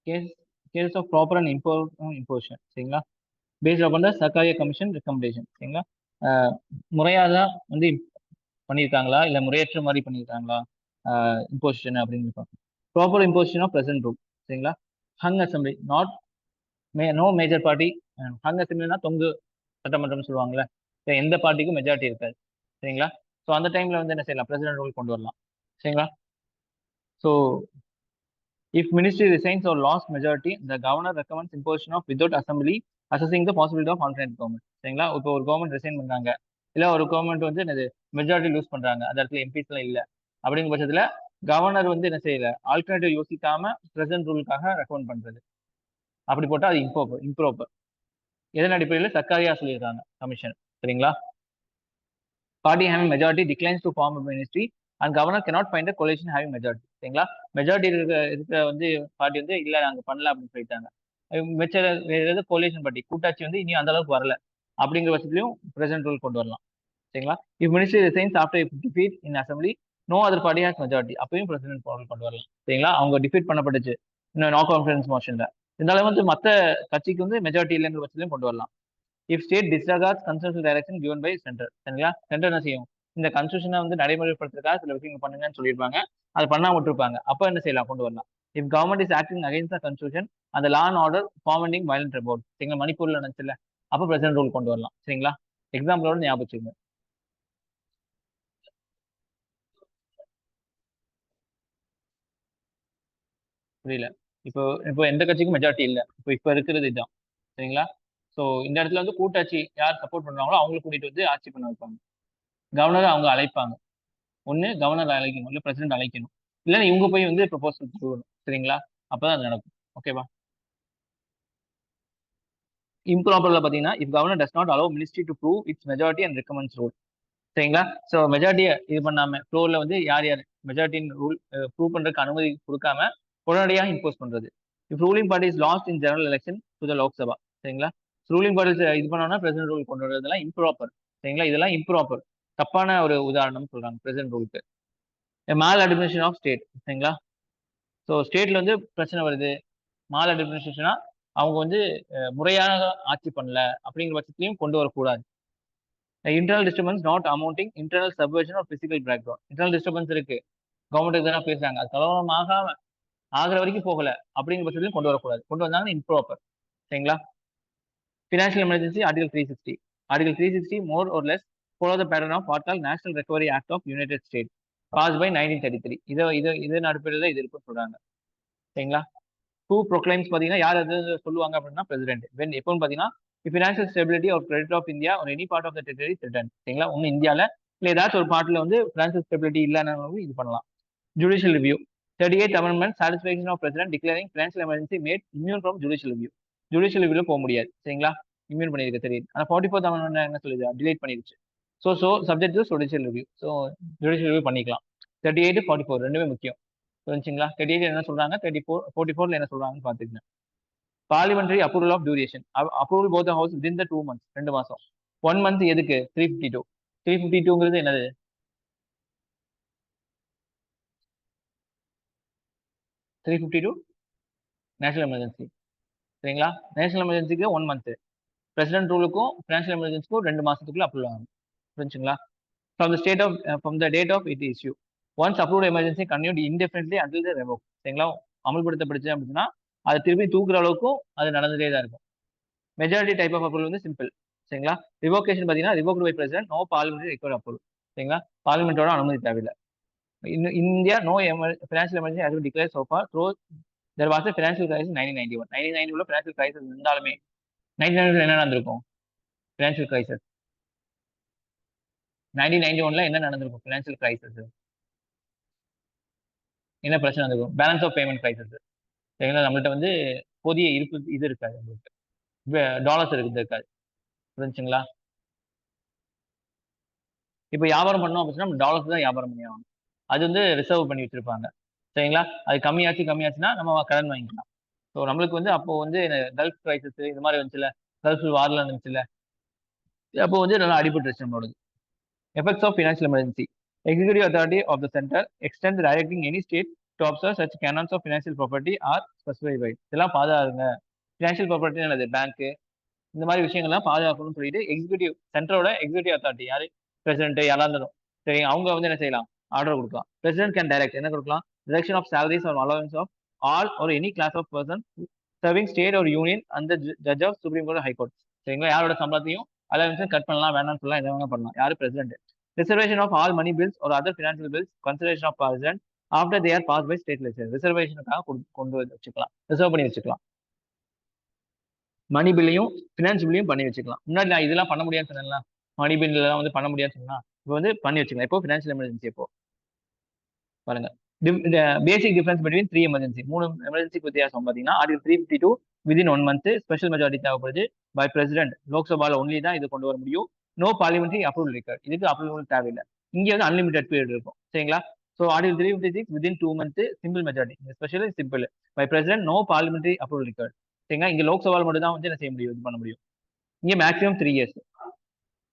Case case of proper and imposition சரிங்களா, based upon the Sarkaria commission recommendation சரிங்களா. முறையாக தான் வந்து பண்ணியிருக்காங்களா இல்லை முறையற்ற மாதிரி பண்ணியிருக்காங்களா இம்போசிஷன் அப்படின்னு. Proper imposition of present rule சரிங்களா. Hung assembly not no major party. Hung அசம்பிளினா தொங்கு சட்டமன்றம்னு சொல்லுவாங்கல்ல, எந்த பார்ட்டிக்கும் மெஜாரிட்டி இருக்காது சரிங்களா. ஸோ அந்த டைம்ல வந்து என்ன செய்யலாம், பிரசிடென்ட் ரூல் கொண்டு வரலாம் சரிங்களா. So if ministry resigns or lost majority, the governor recommends imposition of without assembly, assessing the possibility of alternate government சரிங்களா. இப்போ ஒரு கவர்மெண்ட் ரிசைன் பண்றாங்க, இல்ல ஒரு கவர்மெண்ட் வந்து என்னது மெஜாரிட்டி லூஸ் பண்றாங்க, அந்த இடத்துல எம்பிஸ் எல்லாம் இல்ல அப்படிங்கிற பட்சத்துல கவர்னர் வந்து என்ன செய்யல, ஆல்டர்னேட்டிவ் யோசிக்காம பிரசிடென்ட் ரூலுக்காக ரெக்கமெண்ட் பண்றது. அப்படி போட்டா அது இம்ப்ராப்பர். எதன் அடிப்படையில் சர்க்காரியா சொல்லியிருக்காங்க கமிஷன் சரிங்களா. party having majority declines to form a ministry and governor cannot find a coalition having majority சரிங்களா. மெஜாரிட்டி இருக்க வந்து பார்ட்டி வந்து இல்ல நாங்க பண்ணல அப்படின்னு சொல்லிட்டாங்க. மிச்ச வேற ஏதாவது கோலிஷன் பார்ட்டி கூட்டாட்சி வந்து இனி அந்த அளவுக்கு வரல அப்படிங்கிற பட்சத்திலையும் பிரசிடென்ட் ரூல் கொண்டு வரலாம் சரிங்களா. If ministry resigns after defeat in assembly no other party has majority, அப்பயும் பிரசிடென்ட் ரூல் கொண்டு வரலாம் சரிங்களா. அவங்க டிஃபீட் பண்ணப்பட்டுச்சு இன்னும் நோ கான்ஃபிடன்ஸ் மோஷன்ல, இருந்தாலும் வந்து மற்ற கட்சிக்கு வந்து மெஜாரிட்டி இல்லைங்கிற பட்சத்திலையும் கொண்டு வரலாம். If state disregards constitutional direction given by centre சரிங்களா. சென்டர் என்ன செய்யும், இந்த கன்ஸ்டியூஷனை வந்து நடைமுறைப்படுத்துறதுக்காக சில விஷயங்கள் பண்ணுங்கன்னு சொல்லியிருப்பாங்க, அது பண்ணாம விட்டுருப்பாங்க, அப்ப என்ன செய்யலாம், கொண்டு வரலாம். If government is acting against the constitution அந்த law and order forming violent report சரிங்களா, மணிப்பூர்ல நினைச்சல, அப்ப பிரசிடென்ட் ரூல் கொண்டு வரலாம் சரிங்களா. எக்ஸாம்பிளோட ஞாபகம் வச்சுக்கோங்க. புரியல. இப்போ இப்போ எந்த கட்சிக்கும் மெஜாரிட்டி இல்லை, இப்போ இருக்கிறது இதுதான் சரிங்களா. ஸோ இந்த இடத்துல வந்து கூட்டாட்சி யார் சப்போர்ட் பண்றாங்களோ அவங்களை கூட்டிட்டு வந்து ஆட்சி பண்ண வைப்பாங்க. கவர்னரை அவங்க அழைப்பாங்க, ஒண்ணு கவர்னர் அழைக்கணும் இல்ல பிரசிடென்ட் அழைக்கணும், இல்லைன்னா இவங்க போய் வந்து ப்ரொபோசல் கொடுக்கணும் சரிங்களா. அப்பதான் அது நடக்கும். ஓகேவா. இம்ப்ராப்பர்ல பாத்தீங்கன்னா if governor does not allow ministry to prove it's majority and recommends rule சரிங்களா. ஸோ மெஜாரிட்டியை இது பண்ணாம ஃப்ளோர்ல வந்து யார் யார் மெஜாரிட்டின் ரூல் ப்ரூவ் பண்றதுக்கு அனுமதி கொடுக்காம உடனடியாக இம்போஸ் பண்றது. If ruling party is lost in general election to the Lok Sabha சரிங்களா. ரூலிங் பார்ட்டிஸ் இது பண்ணோம்னா பிரசிடென்ட் ரூல் கொண்டு வரதெல்லாம் இம்ப்ராப்பர் சரிங்களா. இதெல்லாம் இம்ப்ராப்பர், தப்பான ஒரு உதாரணம் சொல்றாங்க பிரசிடென்ட் ரூலுக்கு. மால் அட்மினிஸ்ட்ரேஷன் ஆஃப் ஸ்டேட் சரிங்களா. ஸோ ஸ்டேட்ல வந்து பிரச்சனை வருது, மால் அட்மினிஸ்ட்ரேஷனா அவங்க வந்து முறையாக ஆட்சி பண்ணல அப்படிங்கிற பட்சத்திலையும் கொண்டு வரக்கூடாது. Internal disturbance not amounting internal subversion of physical background. Internal disturbance இருக்கு, கவர்மெண்ட் தானே பேசுறாங்க, அது கலவரமாகாம ஆகிற வரைக்கும் போகல அப்படிங்கிற பட்சத்திலையும் கொண்டு வரக்கூடாது, கொண்டு வந்தாங்கன்னா இம்ப்ராப்பர் சரிங்களா. Financial emergency article 360. Article 360 more or less follow the pattern of what call national recovery act of united state pass by 1933. இதன் அடிப்படையில் இது இருக்குன்னு சொல்றாங்க சரிங்களா. ஹூ ப்ரொக்ளைம்ஸ் பார்த்தீங்கன்னா யார் அது சொல்லுவாங்க அப்படின்னா பிரசிடென்ட். வென் எப்போன்னு பார்த்தீங்கன்னா financial stability or credit of India ஒரு any part of the territory return சரிங்களா. ஒன்று இந்தியாவில் இல்லை ஏதாச்சும் ஒரு பார்ட்ல வந்து ஃபினான்ஷியல் ஸ்டெபிலிட்டி இல்லைன்னு இது பண்ணலாம். Judicial review 38th amendment satisfaction of president declaring financial emergency made immune from judicial review. Judicial ரிவ்யூல போக முடியாது சரிங்களா, இம்யூன் பண்ணிருக்கு தெரியுது. ஆனால் 44th amendment என்ன சொல்லுது, டிலேட் பண்ணிருச்சு. So subject to judicial review. So judicial review பண்ணிக்கலாம். 38 44 ரெண்டுமே முக்கியம் புரிஞ்சுங்களா. 38 என்ன சொல்றாங்க, 44ல என்ன சொல்றாங்கன்னு பார்த்துக்கங்க. Parliamentary approval of duration approval both house within the 2 months 2 மாசம். 1 month எதுக்கு 352. 352ங்கிறது என்னது, 352 நேஷனல் எமர்ஜென்சி சரிங்களா. நேஷனல் எமர்ஜென்சிக்கு 1 month, பிரசிடென்ட் ரூலுக்கும் ஃபினான்ஷியல் எமர்ஜென்சிக்கும் 2 மாசத்துக்குள்ள அப்ரூவல் ஆகும் புரிஞ்சுங்களா. From the date of it issue once approved emergency continued indefinitely until the revoke சரிங்களா. அமல்படுத்தப்படுச்சு அப்படின்னா அது திருப்பி தூக்குற அளவுக்கும் அது நடந்துட்டே தான் இருக்கும். மெஜாரிட்டி டைப் ஆஃப் அப்ரூவல் வந்து சிம்பிள் சரிங்களா. ரிவோகேஷன் பார்த்தீங்கன்னா revoked by president, no parliamentary required approval சரிங்களா. பார்லிமெண்டோட அனுமதி தேவையில்லை. India no financial emergency has been declared so far through there was a financial crisis 1991. 1991 financial crisis இருந்தாலுமே 1991 என்ன நடந்திருக்கும் ஃபினான்ஷியல் கிரைசிஸ், 1991 என்ன நடந்திருக்கும் ஃபினான்ஷியல் கிரைசிஸ், என்ன பிரச்சனை நடந்திருக்கும், பேலன்ஸ் ஆஃப் பேமெண்ட் கிரைசிஸ் சரிங்களா. நம்மள்ட்ட வந்து போதிய இருப்பு இது இருக்காது, நம்மளுக்கு டாலர்ஸ் இருக்காது புரிஞ்சுங்களா. இப்போ வியாபாரம் பண்ணோம் அப்படின்னா நம்ம டாலர்ஸ் தான் வியாபாரம் பண்ணி ஆகணும், அது வந்து ரிசர்வ் பண்ணி வச்சிருப்பாங்க சரிங்களா. அது கம்மியாச்சுன்னா நம்ம கடன் வாங்கிக்கலாம். ஸோ நம்மளுக்கு வந்து அப்போ வந்து கல்ஃப் கிரைசிஸ் இது மாதிரி வந்துச்சுல, கல்ஃப் வார்ல இருந்துச்சுல, அப்போ வந்து நல்லா அடிபட்டுருச்சு நம்மளோட. Effects of financial emergency executive authority of the centre extend directing any state to observe such canons of financial property are specified by. இதெல்லாம் பாதுகாருங்க. ஃபினான்ஷியல் ப்ராப்பர்ட்டி என்னது? பேங்க், இந்த மாதிரி விஷயங்கள்லாம் பாதுகாக்கணும்னு சொல்லிட்டு எக்ஸிக்யூட்டிவ் சென்ட்ரோட எக்ஸிக்யூட்டிவ் அத்தாரிட்டி யாரு? பிரசிடென்ட் யாரா இருந்தாலும் சரி, அவங்க வந்து என்ன செய்யலாம்? ஆர்டர் கொடுக்கலாம். பிரசிடென்ட் கேன் டைரக்ட் என்ன கொடுக்கலாம்? Direction of salaries or allowance of all or any class of person serving state or union and the judge of supreme court or high court. சரிங்களா? யாரோட சம்பளத்தையும் அலவன்ஸும் கட் பண்ணலாம், வேணாம்னு சொல்லலாம், எதை வேணா பண்ணலாம். யாரு? President. Reservation of all money bills or other financial bills consideration of president after they are passed by state legislature. ரிசர்வேஷனுக்காக கொண்டு வச்சுக்கலாம், ரிசர்வ் பண்ணி வச்சுக்கலாம். மணி பில்லையும் ஃபினான்ஸ் பில்லையும் பண்ணி வச்சுக்கலாம். முன்னாடி நான் இதெல்லாம் பண்ண முடியாதுன்னு சொன்னேன்ல, மணி பில் எல்லாம் வந்து பண்ண முடியாதுன்னு சொன்னா இப்போ வந்து பண்ணி வச்சுக்கலாம். இப்போ ஃபினான்ஷியல் எமர்ஜென்சி இப்போ பாருங்க. இந்த பேசிக் டிஃபரன்ஸ் பிட்வீன் 3 எமர்ஜென்சி, 3 எமர்ஜென்சிக்கு வித்தியாசம் பார்த்தீங்கன்னா, article 352 within 1 month special majority தேவைப்படுது பை பிரசிடென்ட். லோக்சபால ஒன்லி தான் இது கொண்டு வர முடியும். No parliamentary approval required. இதுக்கு அப்ரூவல் தேவையில்லை. இங்கே வந்து அன்லிமிடெட் பீரியட் இருக்கும். சரிங்களா? So article 356 within 2 month simple majority. Specially simple by president, no parliamentary approval required. சரிங்களா? இங்க லோக்சபால மட்டும் தான் வந்து என்ன செய்ய முடியும், இது பண்ண முடியும். இங்க மேக்ஸிமம் 3 இயர்ஸ்.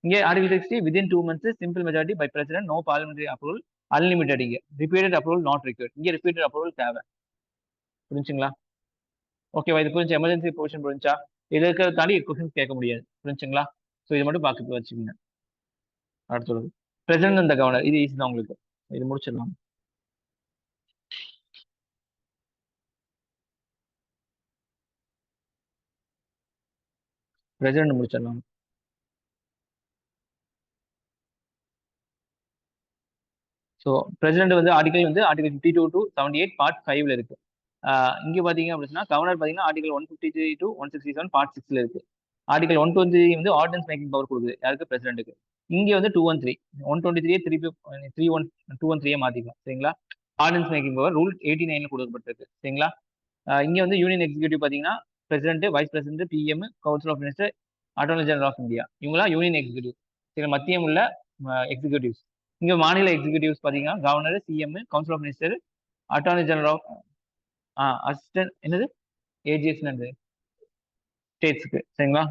இங்கே article 60 within 2 months simple majority by president, no parliamentary approval, unlimited. இங்க ரிப்பீட்டட் அப்ரூவல் நாட் ரிக்வயர்ட். இங்க ரிப்பீட்டட் அப்ரூவல் தேவை. புரிஞ்சுங்களா? ஓகேவா? இது புரிஞ்சு? எமர்ஜென்சி பொசிஷன் புரிஞ்சா? இது இருக்கிறத தாண்டி கொஸ்டின் கேட்க முடியாது. புரிஞ்சுங்களா? ஸோ இது மட்டும் பார்த்து வச்சுக்கோங்க. அடுத்தது பிரசிடென்ட் அந்த கவர்னர், இது ஈஸி தான் உங்களுக்கு, இது முடிச்சிடலாம். பிரசிடென்ட் முடிச்சிடலாம். ஸோ பிரசிடென்ட் வந்து ஆர்டிகல் 52 to 78 பார்ட் 5ல இருக்கு. இங்க பாத்தீங்க அப்படின்னா கவர்னர் பாத்தீங்கன்னா ஆர்டிகல் 153 to 167 பார்ட் 6ல இருக்கு. ஆர்டிகல் 123 வந்து ஆர்டினன்ஸ் மேக்கிங் பவர் கொடுக்குது யாருக்கு? பிரசிடென்ட்டுக்கு. இங்க வந்து 213 123 திருப்பி 213 மாத்திக்கலாம். சரிங்களா? ஆர்டினன்ஸ் மேக்கிங் பவர் ரூல் 89ல கொடுக்கப்பட்டிருக்கு. சரிங்களா? இங்க வந்து யூனியன் எக்ஸிக்யூட்டிவ் பாத்தீங்கன்னா president, vice president, PM, council of minister, attorney general of India, இவங்களா யூனியன் எக்ஸிக்யூட்டிவ். சரி, மத்தியம் உள்ள எக்ஸிக்யூட்டிவ்ஸ். இங்க மாநில எக்ஸிக்யூட்டிவ்ஸ் பாத்தீங்கன்னா governor, CM, council of minister, attorney general of assistant என்னது ஏஜிஎஸ் ஸ்டேட்ஸ்க்கு. சரிங்களா?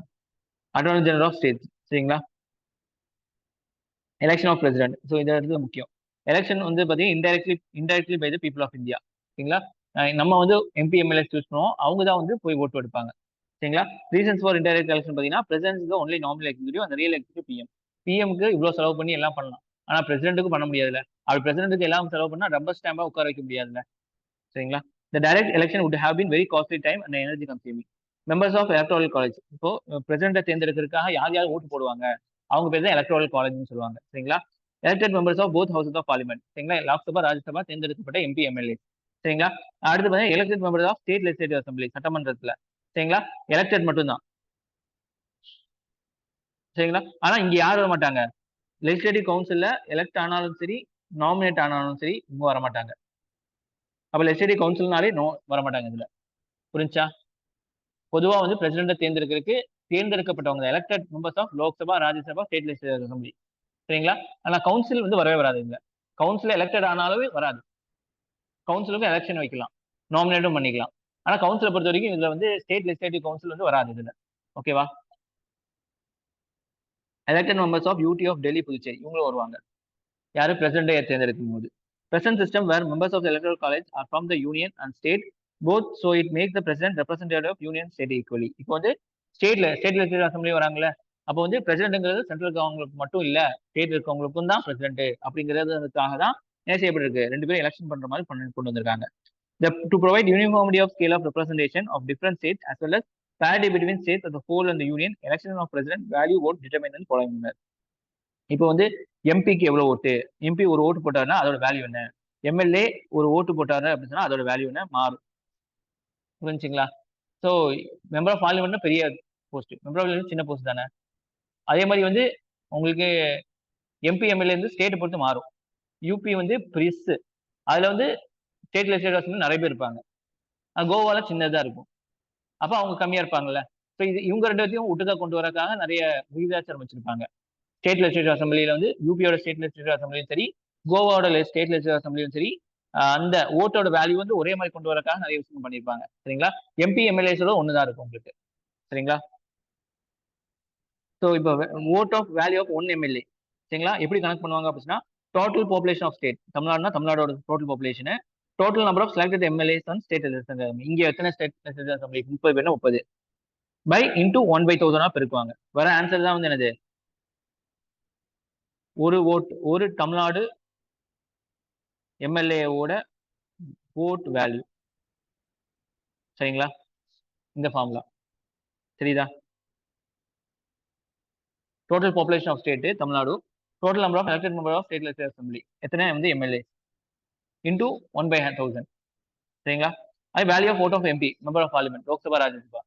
Attorney general of states. சரிங்களா? Election of president. ஸோ இந்த இடத்துல முக்கியம். எலெக்ஷன் வந்து பார்த்தீங்கன்னா indirectly by the people of India. சரிங்களா? நம்ம வந்து எம்பி எம்எல்ஏ சூஸ் பண்ணுவோம், அவங்க தான் வந்து போய் ஓட்டு எடுப்பாங்க. சரிங்களா? ரீசன்ஸ் ஃபார் இன்டைரக்ட் எலெக்ஷன் பார்த்தீங்கன்னா பிரசிடென்ட் ஒன்லி நார்மல் எக்ஸிக்யூட்டிவ், அந்த ரியல் எக்ஸிக்யூட்டிவ் பிஎம். பிஎம்க்கு இவ்வளோ செலவு பண்ணி எல்லாம் பண்ணலாம், ஆனால் பிரசிடென்ட்டுக்கு பண்ண முடியாதுல்ல. அப்படி பிரசிடென்ட்டுக்கு எல்லாம் செலவு பண்ணா ரப்பர் ஸ்டாம்பா உட்கார வைக்க முடியாதுல்ல. சரிங்களா? The direct election would have been very costly time and energy consuming. Members of electoral college, இப்போ பிரசிடென்ட்டை தேர்ந்தெடுக்கிறதுக்காக யார் யார் ஓட்டு போடுவாங்க, அவங்க பேர் தான் எலக்ட்ரல் காலேஜ்னு சொல்லுவாங்க. சரிங்களா? Elected members of both houses of parliament. சரிங்களா? லோக்சபா, ராஜ்யசபா தேர்ந்தெடுக்கப்பட்ட எம்பி எம்எல்ஏ. சரிங்களா? அடுத்து பார்த்தீங்கன்னா elected members of state legislative assembly, சட்டமன்றத்தில். சரிங்களா? எலெக்டட் மட்டும்தான். சரிங்களா? ஆனா இங்க யார் வர மாட்டாங்க, லெஜிஸ்லேட்டிவ் கவுன்சில்ல எலெக்ட் ஆனாலும் சரி, நாமினேட் ஆனாலும் சரி, இவங்க வர மாட்டாங்க. அப்ப லெஜிஸ்லேட்டிவ் கவுன்சில்னாலே வர மாட்டாங்க இதுல. புரிஞ்சா? பொதுவா வந்து பிரசிடென்ட்டை தேர்ந்தெடுக்கப்பட்டவங்க elected members of Lok Sabha, Rajya Sabha, state legislative assembly. சரிங்களா? ஆனா கவுன்சில் வந்து வரவே வராது. இங்க கவுன்சில் எலெக்டட் ஆனாலும் வராது. கவுன்சிலுக்கு எலெக்ஷன் வைக்கலாம், நாமினேட்டும் பண்ணிக்கலாம். ஆனா கவுன்சிலை பொறுத்த வரைக்கும் இதுல வந்து ஸ்டேட் லெஜிஸ்லேட்டிவ் கவுன்சில் வந்து வராது இதுல. ஓகேவா? Elected members of UT of Delhi, Puducherry, இவங்களும் வருவாங்க. யாரு? பிரசிடென்ட்டை தேர்ந்தெடுக்கும் போது. Present system where members of electoral college are from the union and state both, so it make the president representative of union state equally. இப்போ வந்து ஸ்டேட் லெஜிஸ்லேட்டிவ் அசம்பிளி வராங்கல்ல, அப்போ வந்து பிரசிடென்ட்ங்கிறது சென்ட்ரல் இருக்கவங்களுக்கு மட்டும் இல்ல, ஸ்டேட் இருக்கவங்களுக்கும் தான் பிரசிடென்ட் அப்படிங்கிறதுக்காக தான் என்ன செய்யப்பட்டிருக்கு, 2 பேரும் எலெக்ஷன் பண்ற மாதிரி கொண்டு வந்திருக்காங்க. To provide uniformity of scale of representation of different states as well as parity between states as a whole and the union, election of president value vote determined in following manner. இப்போ வந்து எம்பிக்கு எவ்வளவு ஓட்டு, எம்பி ஒரு ஓட்டு போட்டாருன்னா அதோட வேல்யூ என்ன, எம்எல்ஏ ஒரு ஓட்டு போட்டாரு அப்படின்னு சொன்னா அதோட வேல்யூ என்ன மாறும். புரிஞ்சுங்களா? ஸோ மெம்பர் ஆஃப் பார்லிமெண்ட் பெரிய போஸ்ட், மெம்பர் ஆஃப் பார்லிமெண்ட் சின்ன போஸ்ட் தானே. அதே மாதிரி வந்து உங்களுக்கு எம்பி எம்எல்ஏ வந்து ஸ்டேட்டை பொறுத்து மாறும். யூபி வந்து பிரிஸ், அதுல வந்து ஸ்டேட் லெஜிஸ்லேட்டிவ் நிறைய பேர் இருப்பாங்க. கோவால சின்னதா இருக்கும், அப்ப அவங்க கம்மியா இருப்பாங்கல்ல. ஸோ இவங்க 2 பேர்த்தையும் ஒட்டுக்கா கொண்டு வரக்காக நிறைய விகிதாச்சாரம் வச்சிருப்பாங்க. ஸ்டேட் லெஜிஸ்லேட்டிவ் அசம்பிளியில வந்து யூபியோட ஸ்டேட் லெஜிஸ்லேட்டிவ் அசம்பிளியும் சரி, கோவாவோட ஸ்டேட் லெஜிஸ்லேட்டிவ் அசம்பிளியும் சரி, அந்த ஓட்டோட வேல்யூ வந்து ஒரே மாதிரி கொண்டு வரக்காக நிறைய விஷயம் பண்ணியிருப்பாங்க. சரிங்களா? எம்பி எம்எல்ஏஸோட ஒண்ணுதான் இருக்கும் உங்களுக்கு. சரிங்களா? ஸோ இப்போ vote of value of 1 MLA. சரிங்களா? எப்படி கனெக்ட் பண்ணுவாங்க அப்படின்னா, டோட்டல் பாப்புலேஷன் ஆஃப் ஸ்டேட், தமிழ்நாடுனா தமிழ்நாடோட total population, total number of selected MLAs on state legislature assembly. இங்க எத்தனை ஸ்டேட் லெஜிஸ்லேச்சர் அசம்பிளி? 30 பேர்னா 30 பை இன்டூ 1/1000 பெருக்குவாங்க. வர ஆன்சர் தான் வந்து என்னது? ஒரு ஓட், ஒரு தமிழ்நாடு எம்எல்ஏவோட ஓட் வேல்யூ. சரிங்களா? இந்த ஃபார்முலா சரிதா? Total population of state Tamil Nadu, total number of elected member of state legislature assembly எத்தனை வந்து எம்எல்ஏ இன்டூ 1/1000. சரிங்களா? அது value of vote of MP member of parliament Lok Sabha Rajya Sabha.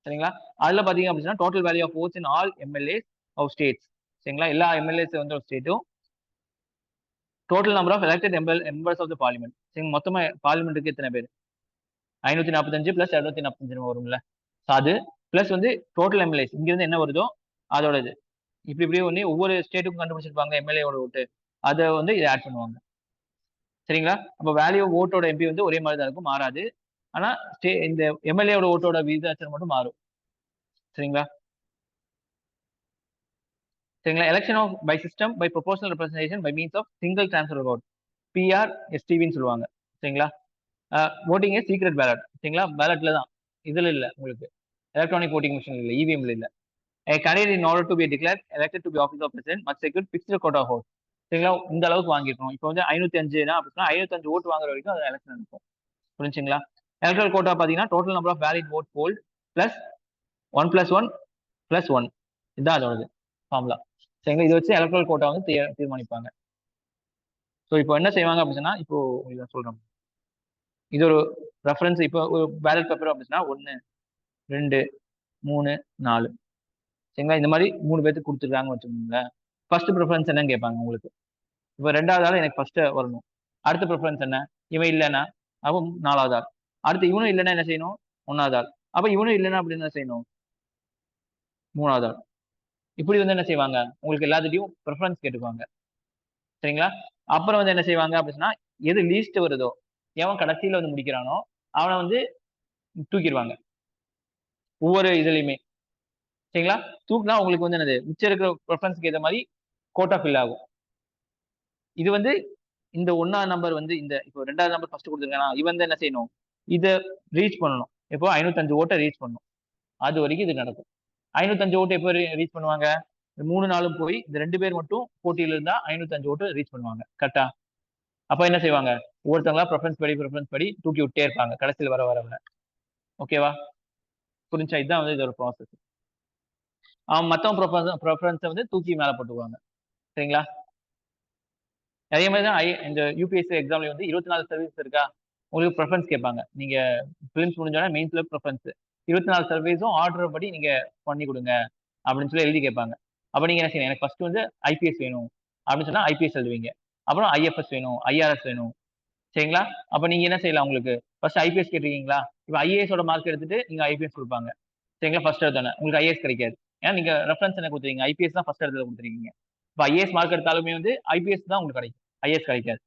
சரிங்களா? அதுல பாத்தீங்க அப்படின்னா total value of votes in all MLAs of states. சரிங்களா? எல்லா எம்எல்ஏஸ் வந்து ஒரு ஸ்டேட்டும் total number of elected members of the parliament. சரி, மொத்தமா பார்லிமெண்ட்டுக்கு எத்தனை பேர்? 545 பிளஸ் 245 வரும்ல, அது பிளஸ் வந்து டோட்டல் எம்எல்ஏஸ் இங்க இருந்து என்ன வருதோ அதோட இது இப்படி ஒண்ணு ஒவ்வொரு ஸ்டேட்டுக்கும் கண்டுபிடிச்சிருப்பாங்க எம்எல்ஏவோட ஓட்டு, அதை வந்து இதை ஆட் பண்ணுவாங்க. சரிங்களா? அப்ப வேல்யூ ஓட்டோட எம்பி வந்து ஒரே மாதிரி தான் இருக்கும், மாறாது. ஆனா இந்த எம்எல்ஏவோட ஓட்டோட விகிதாச்சாரம் மட்டும் மாறும். சரிங்களா? சரிங்களா? Election of by system by proportional representation by means of single transfer vote, PR எஸ்டிவின்னு சொல்லுவாங்க. சரிங்களா? Voting secret ballot. சரிங்களா? பேலட்ல தான், இதுல இல்ல, உங்களுக்கு எலக்ட்ரானிக் ஓட்டிங் மிஷின் இல்ல, இவிஎம்ல இல்ல. A candidate in order to be declared elected to be office of president must secure fixed quota of votes. சரிங்களா? இந்த அளவுக்கு வாங்கிருக்கணும். இப்போ வந்து 505 அப்படின்னா 505 ஓட்டு வாங்குற வரைக்கும் அது எலெக்ஷன் நடக்கும். புரிஞ்சுங்களா? எலக்ட்ரல் கோட்டா பாத்தீங்கன்னா total number of valid vote polled plus 1+1 + 1 இதுதான் அதோடது ஃபார்முலா. சரிங்களா? இதை வச்சு எலக்ட்ரல் கோட்டா வந்து தீர்மானிப்பாங்க. ஸோ இப்போ என்ன செய்வாங்க அப்படின்னா, இப்போ இதை சொல்றோம், இது ஒரு ரெஃபரன்ஸ். இப்போ ஒரு பேலட் பேப்பர் அப்படின்னா 1 2 3 4. சரிங்களா? இந்த மாதிரி 3 பேருக்கு கொடுத்துருக்காங்க வச்சுக்கோங்களேன். ஃபர்ஸ்ட் ப்ரிஃபரன்ஸ் என்னன்னு கேட்பாங்க உங்களுக்கு. இப்போ 2வது ஆள் எனக்கு ஃபர்ஸ்ட் வரணும். அடுத்த ப்ரிஃபரன்ஸ் என்ன? இவன் இல்லைன்னா அப்போ 4வது ஆள். அடுத்து இவனும் இல்லைன்னா என்ன செய்யணும்? 1வது ஆள். அப்ப இவனும் இல்லைன்னா அப்படி என்ன செய்யணும்? 3வது ஆள். இப்படி வந்து என்ன செய்வாங்க? உங்களுக்கு எல்லாத்துட்டையும் ப்ரிஃபரன்ஸ் கேட்டுக்குவாங்க. சரிங்களா? அப்புறம் வந்து என்ன செய்வாங்க அப்படின்னா, எது லீஸ்ட் வருதோ, எவன் கடைசியில வந்து முடிக்கிறானோ அவனை வந்து தூக்கிடுவாங்க ஒவ்வொரு இதுலையுமே. சரிங்களா? தூக்குனா உங்களுக்கு வந்து என்னது, மிச்சம் இருக்கிற ப்ரிஃபரன்ஸ்க்கு ஏற்ற மாதிரி கோட்டா ஃபில் ஆகும். இது வந்து இந்த 1வது நம்பர் வந்து இந்த இப்போ 2வது நம்பர் ஃபர்ஸ்ட் கொடுத்துருக்கானா, இவன் வந்து என்ன செய்யணும்? இதை ரீச் பண்ணணும். இப்போ 505 ஓட்டை ரீச் பண்ணணும். அது வரைக்கும் இது நடக்கும். 505 ஓட்டு எப்போ ரீச் பண்ணுவாங்க? 3 நாளும் போய் இந்த 2 பேர் மட்டும் போட்டியில இருந்தா 505 ஓட்டு ரீச் பண்ணுவாங்க. கரெக்டா? அப்ப என்ன செய்வாங்க? ஒவ்வொருத்தவங்களா ப்ரிஃபரன்ஸ் படி தூக்கி விட்டே இருப்பாங்க கடைசியில் வர வர. ஓகேவா? புரிஞ்சா? இதுதான் வந்து இதோட ப்ராசஸ். அவன் மத்தவன் ப்ரிஃபரன்ஸை வந்து தூக்கி மேல போட்டுக்குவாங்க. சரிங்களா? அதே மாதிரி தான் இந்த யூபிஎஸ்சி எக்ஸாம்ல வந்து 24 சர்வீஸ் இருக்கா, உங்களுக்கு ப்ரிஃபரன்ஸ் கேட்பாங்க. நீங்க பிலிம்ஸ் முடிஞ்சோன்னா மெயின்ஸ்ல ப்ரிஃபரன்ஸ் 24 சர்வீஸும் ஆர்டர் படி நீங்க பண்ணி கொடுங்க அப்படின்னு சொல்லி எழுதி கேட்பாங்க. அப்ப நீங்க என்ன செய்யணும்? எனக்கு ஃபர்ஸ்ட் வந்து ஐபிஎஸ் வேணும் அப்படின்னு சொன்னா ஐபிஎஸ் எழுதுவீங்க. அப்புறம் ஐஎஃப்எஸ் வேணும், ஐஆர்எஸ் வேணும். சரிங்களா? அப்ப நீங்க என்ன செய்யலாம்? உங்களுக்கு ஃபர்ஸ்ட் ஐபிஎஸ் கேட்டிருக்கீங்களா, இப்போ ஐஏஎஸோட மார்க் எடுத்துட்டு நீங்க ஐபிஎஸ் கொடுப்பாங்க. சரிங்களா? ஃபர்ஸ்ட் எடுத்தோன்னே உங்களுக்கு ஐஏஎஸ் கிடைக்காது. ஏன்னா நீங்க ரெஃபரன்ஸ் என்ன கொடுத்துருக்கீங்க? ஐபிஎஸ் தான் ஃபர்ஸ்ட் இடத்துல கொடுத்துருக்கீங்க. இப்போ ஐஏஎஸ் மார்க் எடுத்தாலுமே வந்து ஐபிஎஸ் தான் உங்களுக்கு கிடைக்கும், ஐஏஎஸ் கிடைக்காது.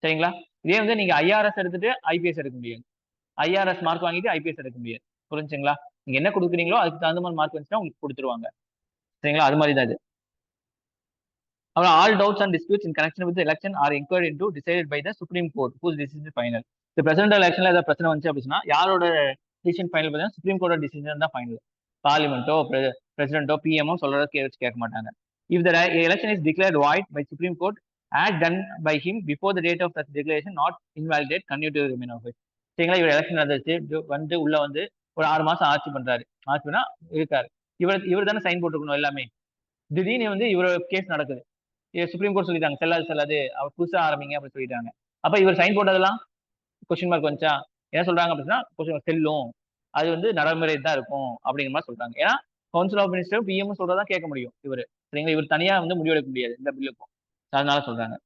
சரிங்களா? இதே வந்து நீங்க ஐஆர்எஸ் எடுத்துட்டு ஐபிஎஸ் எடுக்க முடியாது. ஐஆர்எஸ் மார்க் வாங்கிட்டு ஐபிஎஸ் எடுக்க முடியாது. புரிஞ்சுங்களா? நீங்க என்ன கொடுக்குறீங்களோ அதுக்கு தகுந்த மாதிரி மார்க் வந்துச்சுன்னா உங்களுக்கு கொடுத்துருவாங்க. சரிங்களா? அது மாதிரி தான் இது. அப்புறம் all doubts and disputes in connection with election are enquired into decided by the supreme court whose decision final. இந்த பிரசிடென்ட் எலெக்ஷன்ல ஏதாவது பிரச்சனை வந்துச்சு அப்படின்னா யாரோட டிசிஷன் ஃபைனல் பார்த்தீங்கன்னா சுப்ரீம் கோர்ட்டோட டிசிஷன் தான் ஃபைனல். பார்லிமெண்ட்டோ பிரசிடென்ட்டோ பிஎம்ஓ சொல்றத கேட்க மாட்டாங்க. If the election is declared void by supreme court act done by him before the date of such declaration not invalidate continue to remain of it. சரிங்களா? இவர் எலெக்ஷன் நடந்துச்சு வந்து உள்ள வந்து ஒரு 6 மாசம் ஆட்சி பண்றாரு, ஆட்சினா இருக்காரு, இவர் தானே சைன் போட்டுக்கணும் எல்லாமே. திடீர்னு வந்து இவரோட கேஸ் நடக்குது, சுப்ரீம் கோர்ட் சொல்லிட்டாங்க செல்லாது அவர் புதுசா ஆரம்பிங்க அப்படின்னு சொல்லிட்டாங்க. அப்ப இவர் சைன் போட்டதெல்லாம் கொஸ்டின் மார்க் வந்துச்சா? என்ன சொல்றாங்க அப்படின்னா கொஸ்டின் செல்லும், அது வந்து நடைமுறை தான் இருக்கும் அப்படிங்கிற மாதிரி சொல்றாங்க. ஏன்னா கவுன்சில் ஆஃப் மினிஸ்டர் பிஎம் சொல்றதா கேட்க முடியும் இவர். சரிங்களா? இவர் தனியா வந்து முடிவெடுக்க முடியாது இந்த பில்லுக்கும், அதனால சொல்றாங்க.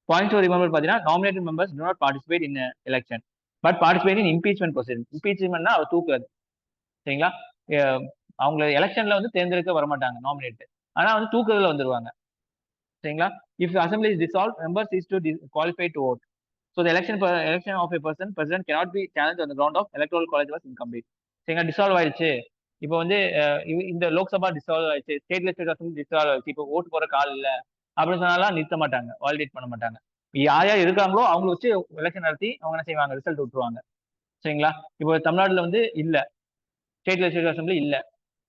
பாயிண்ட் டு ரிமெம்பர் பாத்தீங்கன்னா nominated members do not participate in election but participate in impeachment procedure. இம்பீச்மெண்ட்னா அவர் தூக்குறது. சரிங்களா? அவங்க எலெக்ஷன்ல வந்து தேர்ந்தெடுக்க வரமாட்டாங்க நாமினேட், ஆனா வந்து தூக்குறதுல வந்துருவாங்க. சரிங்களா? If the assembly is dissolved, members is to qualify to vote. So the election of a president cannot be challenged on the ground of electoral college was incomplete. சரிங்களா? டிசால்வ் ஆயிடுச்சு. இப்போ வந்து இந்த லோக்சபா டிசால்வ் ஆயிடுச்சு, ஸ்டேட் லெஜிஸ்லேச்சர் அசம்பிளி டிசால்வ் ஆயிடுச்சு, இப்போ ஓட்டு போற கால் இல்ல அப்படின்னு சொன்னாலும் நிறுத்த மாட்டாங்க, வாலிடேட் பண்ண மாட்டாங்க. யார் யார் இருக்காங்களோ அவங்கள வச்சு எலெக்ஷன் நடத்தி அவங்க என்ன செய்வாங்க, ரிசல்ட் விட்டுருவாங்க. சரிங்களா? இப்போ தமிழ்நாட்டுல வந்து இல்ல, ஸ்டேட் லெஜிஸ்லேட்டிவ் அசம்பிளி இல்ல,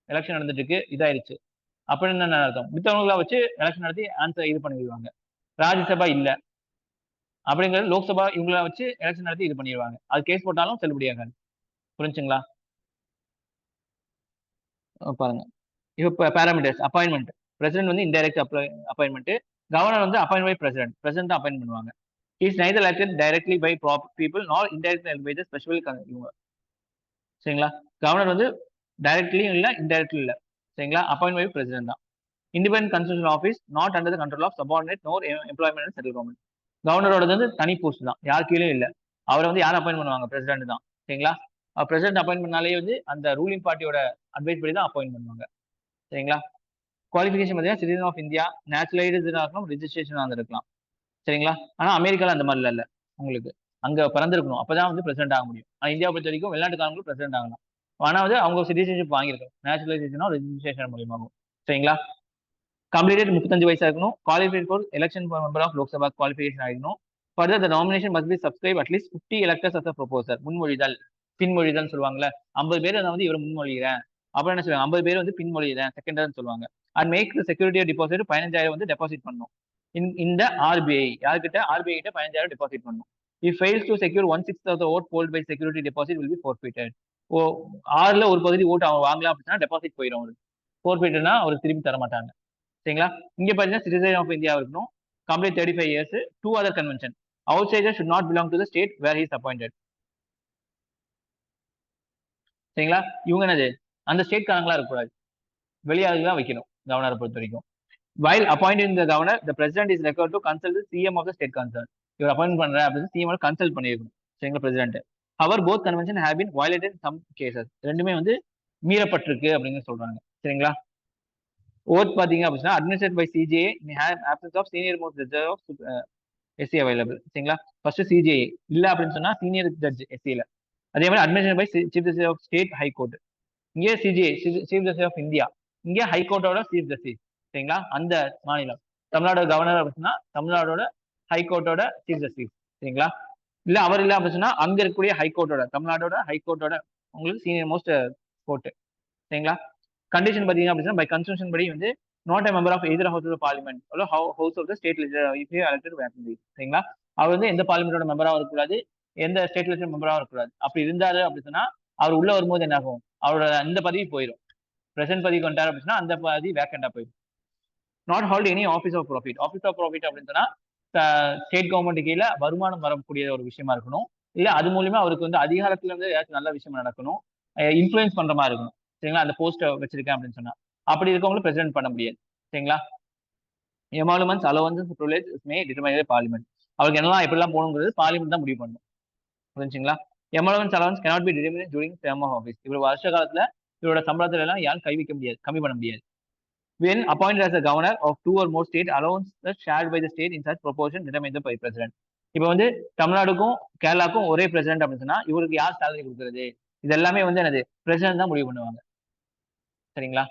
எலெக்ஷன் நடந்துட்டு இருக்கு, இதாயிருச்சு. அப்படின்னு என்ன அர்த்தம்? மித்தவங்கள வச்சு எலெக்ஷன் நடத்தி ஆன்சர் இது பண்ணிடுவாங்க. ராஜ்யசபா இல்ல அப்படிங்கிறது, லோக்சபா இவங்கள வச்சு எலெக்ஷன் நடத்தி இது பண்ணிடுவாங்க. அது கேஸ் போட்டாலும் செல்லுபடியாகாது. புரிஞ்சுங்களா? பாருங்க. இப்ப பேராமீட்டர்ஸ் அப்பாயின்மெண்ட். பிரசிடென்ட் வந்து இன்டைரக்ட் அப்பாயின்மெண்ட். கவர்னர் வந்து அப்பாயின்ட் பை பிரசிடென்ட். பிரசிடென்ட் தான் அப்பாயின்ட் பண்ணுவாங்க. Is neither elected directly by people nor indirectly by the special இவங்க. சரிங்களா? கவர்னர் வந்து டைரக்ட்லியும் இல்ல, இன்டைரக்ட்லி இல்ல. சரிங்களா? அப்பாயின்ட் பை பிரசிடென்ட் தான். Independent constitution office not under the control of subordinate nor employment and central government. கவர்னரோட வந்து தனி போஸ்ட் தான், யார் கீழே இல்ல. அவரை வந்து யார் அப்பாயின்ட் பண்ணுவாங்க? பிரசிடென்ட் தான். சரிங்களா? பிரசிடென்ட் அப்பாயின்ட் பண்ணாலே வந்து அந்த ரூலிங் பார்ட்டியோட அட்வைஸ் படி தான் அப்பாயின்ட் பண்ணுவாங்க. சரிங்களா? குவாலிஃபிகேஷன் பார்த்தீங்கன்னா சிட்டிசன் ஆஃப் இந்தியா, நேச்சுரலைஸ்டு இருக்கலாம், ரிஜிஸ்ட்ரேஷன் இருக்கலாம். சரிங்களா? ஆனா அமெரிக்கால அந்த மாதிரிலாம் இல்ல. உங்களுக்கு அங்க பிறந்திருக்கணும், அப்பதான் வந்து பிரசிடென்ட் ஆக முடியும். ஆனா இந்தியாவை பொறுத்த வரைக்கும் வெளிநாட்டுக்காரங்களும் பிரசிடென்ட் ஆகலாம். ஆனா வந்து அவங்க சிட்டிசன்ஷிப் வாங்கியிருக்கணும், நேச்சுரலைசேஷனோ ரெஜிஸ்ட்ரேஷன் மூலியமாகும். சரிங்களா? கம்ப்ளீட்டட் 35 வயசா இருக்கணும். Qualified for election member of Lok Sabha qualification ஆகிடணும். Further the nomination must be subscribe at least 50 electors as a proposer. முன்மொழிதல், பின்மொழிதல் சொல்லுவாங்கல்ல. 50 பேர் வந்து இவரை முன்மொழிகிறேன். அப்புறம் என்ன சொல்லுவாங்க, 50 பேர் வந்து பின்மொழிகிறேன், செகண்டர்னு சொல்லுவாங்க. அண்ட் மேக் செக்யூரிட்டி டெபாசிட் 15,000 வந்து டெபாசிட் பண்ணணும். இந்த ஆர்பிஐ யார்கிட்ட, ஆர்பிஐ கிட்ட 15,000 டெபாசிட் பண்ணணும். If fails to secure 1/6 of the vote polled by security deposit will be forfeited. ஓ, 6ல ஒரு பகுதி ஓட்டு அவன் வாங்கலாம் அப்படின்னா டெபாசிட் போயிடும் அவருக்கு. ஃபோர்ஃபிட்டட்னா அவருக்கு திரும்பி தர மாட்டாங்க. சரிங்களா? இங்க பாத்தீங்கன்னா சிட்டிசன் ஆஃப் இந்தியா இருக்கணும். Complete 35 years. 2 other convention. Outsider should not belong to the state where he is appointed. சரிங்களா? இவங்க என்னது, அந்த ஸ்டேட் காரங்களா இருக்கக்கூடாது, வெளியாளுங்க தான் வைக்கணும் கவர்னரை பொறுத்த வரைக்கும். While appointing the governor, the president is required to consult the CM of the state concerned. இவர் அப்பாயிண்ட் பண்ற அப்படின்னு சிஎம் கன்சல்ட் பண்ணிருக்கணும். சரிங்களா? President. However, both convention have been violated in some cases. ரெண்டுமே வந்து மீறப்பட்டிருக்கு அப்படின்னு சொல்றாங்க. சரிங்களா? ஓத் பாத்தீங்க அப்படின்னா administrate by CJI in absence of senior most judge of SC available. சரிங்களா? ஃபர்ஸ்ட் சிஜிஐ இல்ல அப்படின்னு சொன்னா சீனியர் ஜட்ஜ் எஸ்சியில. அதே மாதிரி administrate by chief justice of state high court. இங்கே CJI chief justice of India. இங்கே ஹை கோர்ட்டோட சீஃப் ஜஸ்டிஸ். சரிங்களா? அந்த மாநிலம். தமிழ்நாடு கவர்னர் அப்படின்னா தமிழ்நாடோட ஹை கோர்ட்டோட சீஃப் ஜஸ்டிஸ். சரிங்களா? இல்ல அவர் இல்ல அப்படின்னு சொன்னா அங்க இருக்கக்கூடிய ஹை கோர்ட்டோட, தமிழ்நாடோட ஹை கோர்ட்டோட உங்களுக்கு சீனியர் மோஸ்ட் கோர்ட். சரிங்களா? கண்டிஷன் பாத்தீங்க அப்படின்னா பை கான்ஸ்டிடியூஷன் படி வந்து not a member of either house of the parliament or house of the state legislature if he elected vacancy. சரிங்களா? அவர் வந்து எந்த பார்லிமெண்டோட மெம்பராகவும் இருக்கக்கூடாது, எந்த ஸ்டேட் லெஜிஸ்லேச்சர் மெம்பராகவும் இருக்கக்கூடாது. அப்படி இருந்தாரு அப்படின்னு சொன்னா அவர் உள்ள வரும்போது என்ன ஆகும், அவரோட இந்த பதவி போயிடும். பிரசிடென்ட் பதவிக்கு வந்துட்டாரு அப்படின்னா அந்த பதவி வேக்கண்டா போயிடும். Not hold any office of profit. Office of profit அப்படின்னு சொன்னா ஸ்டேட் கவர்மெண்ட் கீழே வருமானம் வரக்கூடிய ஒரு விஷயமா இருக்கணும். இல்ல அது மூலியமா அவருக்கு வந்து அதிகாரத்துல இருந்து ஏதாச்சும் நல்ல விஷயம் நடக்கணும், இன்ஃபுளுன்ஸ் பண்ற மாதிரி இருக்கணும். சரிங்களா? அந்த போஸ்ட் வச்சிருக்கேன் அப்படின்னு சொன்னா அப்படி இருக்கவங்களும் பிரசிடென்ட் பண்ண முடியாது. சரிங்களா? Emoluments allowances privilege may determine by parliament. அவருக்கு என்னெல்லாம் எப்படிலாம் போகணுங்கிறது பார்லிமெண்ட் தான் முடிவு பண்ணணும். புரிஞ்சுங்களா? Emoluments allowance cannot be determined during term of office. இவர் வருஷ காலத்துல இவரோட சம்பளத்துல எல்லாம் யாரும் கை வைக்க முடியாது, கம்மி பண்ண முடியாது. When appointed as a governor of 2 or more state, allowances shared by the state in such proportion determined by president. இப்போ வந்து தமிழ்நாடுக்கும் கேரளாக்கும் ஒரே பிரசிடென்ட் அப்படின்னு சொன்னா இவருக்கு யார் சேலரி கொடுக்கறது, இது எல்லாமே வந்து என்னது பிரசிடென்ட் தான் முடிவு பண்ணுவாங்க. சரிங்களா?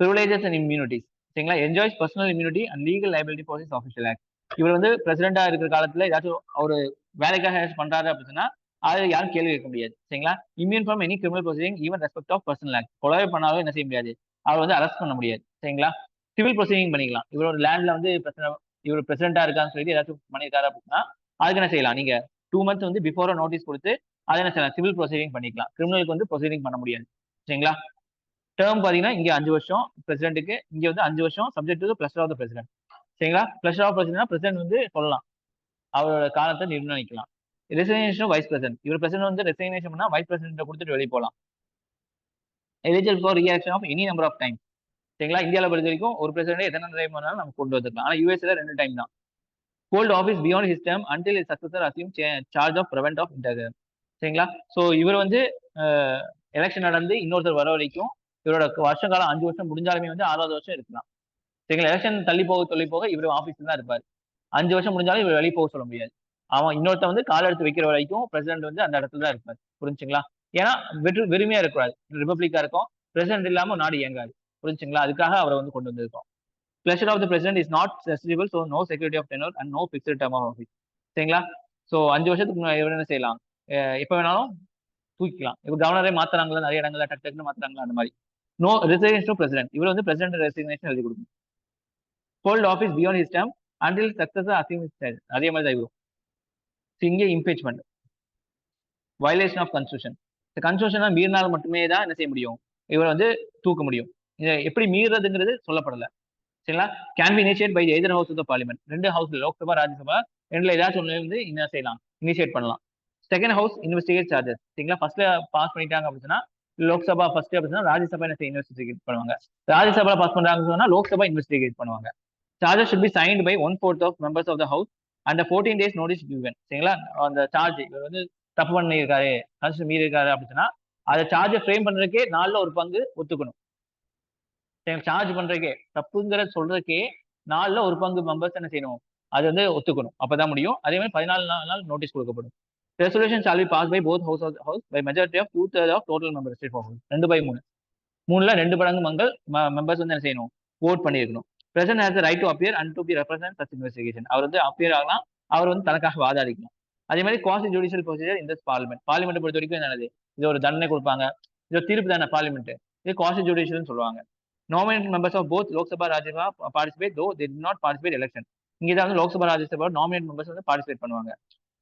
Privileges and immunities. சரிங்களா? Enjoys personal immunity and legal liability for his official act. இவர் வந்து பிரசிடென்டா இருக்கிற காலத்துல ஏதாச்சும் ஒரு வேலைக்காக ஏதாச்சும் பண்றாரு அப்படின்னா அதை யாரும் கேள்வி கேட்க முடியாது. சரிங்களா? Immune from any criminal proceeding even respect of personal act. கொலை பண்ணாலும் என்ன செய்ய முடியாது, அவர் வந்து அரெஸ்ட் பண்ண முடியாது. சரிங்களா? சிவில் ப்ரொசீடிங் பண்ணிக்கலாம். இவரோட லேண்ட்ல வந்து இவர் பிரசிடென்டா இருக்கான்னு சொல்லி ஏதாச்சும் பண்ணியிருக்காரு அப்படின்னா அதுக்கு என்ன செய்யலாம், நீங்க 2 months வந்து பிஃபோர் நோட்டீஸ் கொடுத்து அதை என்ன செய்யலாம், சிவில் ப்ரொசீடிங் பண்ணிக்கலாம். கிரிமினலுக்கு வந்து ப்ரொசீடிங் பண்ண முடியாது. சரிங்களா? டேர்ம் பாத்தீங்கன்னா இங்க 5 வருஷம் பிரசிடென்ட்டுக்கு, இங்க வந்து 5 வருஷம் subject to pleasure of the president. சரிங்களா? பிளஸ் ஆஃப் பிரசிடென்ட் பிரசிடென்ட் வந்து சொல்லலாம், அவரோட காலத்தை நிர்ணயிக்கலாம். Resignation vice president. இவர் பிரசிடென்ட் வந்து ரெசிக்னேஷன் பண்ணா வைஸ் பிரசிடென்ட் கொடுத்துட்டு வெளியே போகலாம். Eligible for reelection of any number of time. சரிங்களா? இந்தியாவில் பொறுத்த வரைக்கும் ஒரு பிரசிடென்ட் எத்தனை டைம் வேணாலும் நம்ம கொண்டு வந்துக்கலாம். ஆனா யூஎஸ்ல 2 டைம் தான். Hold office beyond his term until his successor assume charge of prevent of இன்டர்கர். சரிங்களா? ஸோ இவர் வந்து எலெக்ஷன் நடந்து இன்னொருத்தர் வர வரைக்கும் இவரோட வருஷ காலம் 5 வருஷம் முடிஞ்சாலுமே வந்து 6வது வருஷம் இருக்கலாம். சரிங்களா? எலெக்ஷன் தள்ளி போக இவர் ஆஃபீஸ்ல தான் இருப்பார். 5 வருஷம் முடிஞ்சாலும் இவர் வெளியே போக சொல்ல முடியாது. அவன் இன்னொருத்த வந்து கால் எடுத்து வைக்கிற வரைக்கும் பிரசிடென்ட் வந்து அந்த இடத்துல தான் இருப்பார். புரிஞ்சுங்களா? ஏன்னா வெறுமையா இருக்கக்கூடாது, ரிபப்ளிக்கா இருக்கும், பிரசிடென்ட் இல்லாம நாடு இயங்காது. புரிஞ்சுங்களா? அதுக்காக அவரை வந்து கொண்டு வந்திருக்கோம். pleasure of the president is not accessible, so no security of tenure and no fixed term of office. சரிங்களா? ஸோ 5 வருஷத்துக்கு இவர் என்ன செய்யலாம்? எப்போ வேணாலும் தூக்கிக்கலாம். இப்போ கவர்னரே மாத்துறாங்களா நிறைய இடங்கள்ல டக்கு டக்குன்னு மாத்துறாங்களா அந்த மாதிரி. No resignation to president. இவர் வந்து பிரசிடென்ட் ரெசிக்னேஷன் எழுதி கொடுக்கணும். Hold office beyond his term until successor achieve his term. அதே மாதிரி தான் இவரும். இங்கே இம்பீச்மெண்ட், வயலேஷன் ஆஃப் கான்ஸ்டியூஷன். இந்த கான்ஸ்டியூஷனை மீறினால் மட்டுமே தான் என்ன செய்ய முடியும்? இவர் வந்து தூக்க முடியும். இதை எப்படி மீறதுங்கிறது சொல்லப்படலை. சரிங்களா? கேன் பி இனிஷியேட் பை எதிர் ஹவுஸ் ஆஃப் பார்லிமெண்ட். 2 ஹவுஸ்ல லோக்சபா ராஜ்யசபா ரெண்டுல ஏதாச்சும் ஒன்று வந்து என்ன செய்யலாம்? இனிஷியேட் பண்ணலாம். Second house investigate charges. சரிங்களா? ஃபர்ஸ்ட்ல பாஸ் பண்ணிட்டாங்க அப்படின்னா லோக்சபா ஃபர்ஸ்ட் அப்படின்னா ராஜ்யசபா என்ன இன்வெஸ்டிகேட் பண்ணுவாங்க. ராஜ்யசபா பாஸ் பண்றாங்க சொன்னா லோக்சபா இன்வெஸ்டிகேட் பண்ணுவாங்க. Charges should be signed by 1/4 of members of the house and 14 days notice given. சரிங்களா? அந்த சார்ஜ் இவர் வந்து தப்பு பண்ணியிருக்காரு, கான்ஸ்டியூஷன் மீறி இருக்காரு அப்படின்னா அதை சார்ஜை ஃப்ரேம் பண்றதுக்கே 4ல் 1 பங்கு ஒத்துக்கணும். சார்ஜ் பண்றதுக்கே தப்புங்கிற சொல்றதுக்கே 4ல் 1 பங்கு மெம்பர்ஸ் என்ன செய்யணும்? அது வந்து ஒத்துக்கணும். அப்பதான் முடியும். அதே மாதிரி 14 நாள் நோட்டீஸ் கொடுக்கப்படும். Resolution shall be pass by both house of house by majority of 2/3 of total members of house. 2/3. 3ல 2 மடங்கு மெம்பர்ஸ் வந்து என்ன செய்யணும்? ஓட் பண்ணியிருக்கணும். President has the right to appear and to be represent such investigation. அவர் வந்து அப்பியர் ஆகலாம், அவர் வந்து தனக்காக வாதாடிக்கலாம். அதே மாதிரி குவாசி ஜுடிஷியல் ப்ரொசீஜர் இந்த பார்லிமெண்ட். பார்லிமெண்ட் பொறுத்த வரைக்கும் என்னது? இது ஒரு தண்டனை கொடுப்பாங்க, இது ஒரு தீர்ப்பு தானே பார்லிமெண்ட். இது குவாசி ஜுடிஷியல்னு சொல்லுவாங்க. Nominate members of both Lok Sabha Rajya Sabha participate though they did not participate election. இங்கே தான் வந்து லோக்சபா ராஜ்யசபா நாமினேட் மெம்பர்ஸ் வந்து பார்ட்டிசிபேட் பண்ணுவாங்க.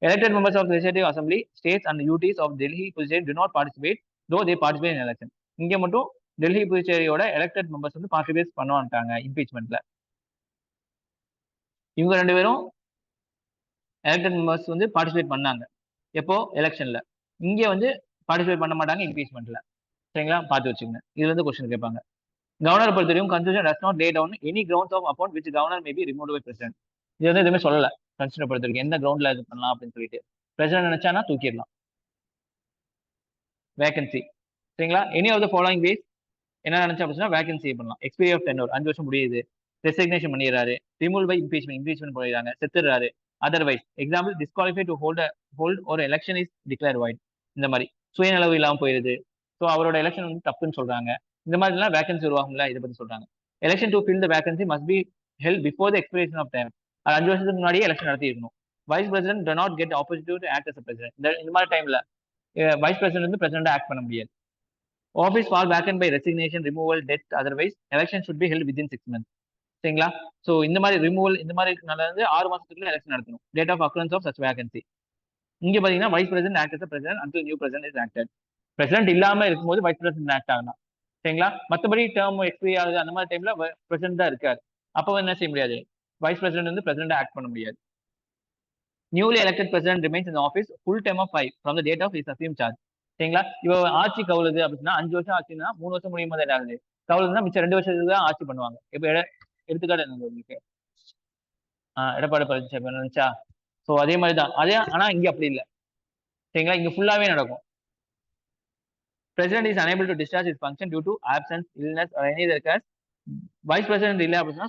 Elected members of legislative assembly states and UTs of Delhi Puducherry do not participate though they participate in election. இங்கே மட்டும் டெல்லி புதுச்சேரியோட எலெக்டட் மெம்பர்ஸ் வந்து பார்ட்டிசிபேட் பண்ணுவாங்க இம்பீச்மெண்ட்ல. இவங்க 2 பேரும் எலெக்டட் மெம்பர்ஸ் வந்து பார்ட்டிசிபேட் பண்ணாங்க. எப்போ? எலெக்ஷன்ல. இங்கே வந்து பார்ட்டிசிபேட் பண்ண மாட்டாங்க இம்பீச்மெண்ட்ல. சரிங்களா? பார்த்து வச்சுக்கோங்க. இதுல இருந்து கொஸ்டின் கேட்பாங்க. கவர்னர் பொறுத்தவரைக்கும் constitution does not lay down any grounds of upon which governor may be removed by president. இது வந்து எதுவுமே சொல்லல கான்ஸ்டியூஷன் பொறுத்தவரைக்கும் எந்த கிரவுண்ட்ல இது பண்ணலாம் அப்படின்னு சொல்லிட்டு. பிரசிடென்ட் நினைச்சானா தூக்கிடலாம். வேகன்சி. சரிங்களா? Any of the following ways என்ன நினைச்சா அப்படின்னா வேகன்சி பண்ணலாம். எக்ஸ்பீரி ஆஃப் டென்யூர் 5 வருஷம் முடியுது, ரெசிக்னேஷன் பண்ணிடுறாரு, ரிமூவ் பை இம்பீச்மெண்ட் பண்ணிடுறாங்க, செத்துறாரு. Otherwise example disqualify to hold ஒரு எலெக்ஷன் இஸ் டிக்ளேர் வாய்ட். இந்த மாதிரி சுயநலவு இல்லாமல் போயிருது, ஸோ அவரோட எலெக்ஷன் வந்து தப்புன்னு சொல்றாங்க. இந்த மாதிரிலாம் வேகன்சி உருவாகும்ல, இதை பத்தி சொல்றாங்க. Election to fill the vacancy must be held before the expiration of time. 5 வருஷத்துக்கு முன்னாடியே எலெக்ஷன் நடத்தி இருக்கணும். Vice president to not get opportunity to act as president. இந்த மாதிரி டைம்ல வைஸ் பிரசிடென்ட் வந்து பிரசிடென்ட் ஆக்ட் பண்ண முடியாது. Office fall vacant by resignation, removal, death, otherwise election should be held within 6 months. சரிங்களா? ஸோ இந்த மாதிரி ரிமூவல் இந்த மாதிரி வந்து 6 மாசத்துக்குள்ள எலெக்ஷன் நடத்தணும். Date of occurrence of such vacancy. இங்க பாத்தீங்கன்னா vice president act as president until new president is acted. President இல்லாம இருக்கும்போது வைஸ் பிரசிடென்ட் ஆக்ட் ஆகலாம். சரிங்களா? மற்றபடி டேர்ம் எக்ஸ்பைரி ஆகுது அந்த மாதிரி டைம்ல பிரசிடென்ட் தான் இருக்காரு. அப்போ என்ன செய்ய முடியாது? வைஸ் பிரசிடென்ட் வந்து பிரசிடென்ட் ஆக்ட் பண்ண முடியாது. Newly elected president remains in office full time of 5 from the date of is assume charge. சரிங்களா? இவ ஆட்சி கவுளுது அப்படின்னா 5 வருஷம் ஆச்சுன்னா 3 வருஷம் முடியும் போது என்ன ஆகுது? கவுளுதுன்னா மிச்சம் 2 வருஷத்துக்கு தான் ஆட்சி பண்ணுவாங்க. இப்போ எடுத்துக்காட்டு என்ன உங்களுக்கு? எடப்பாடி பழனிசாமி நினைச்சா. ஸோ அதே மாதிரி தான். அதே ஆனா இங்க அப்படி இல்லை. சரிங்களா? இங்க ஃபுல்லாவே நடக்கும். President is unable to discharge his function due to absence, illness or any other cause. Vice President இல்லை அப்படின்னா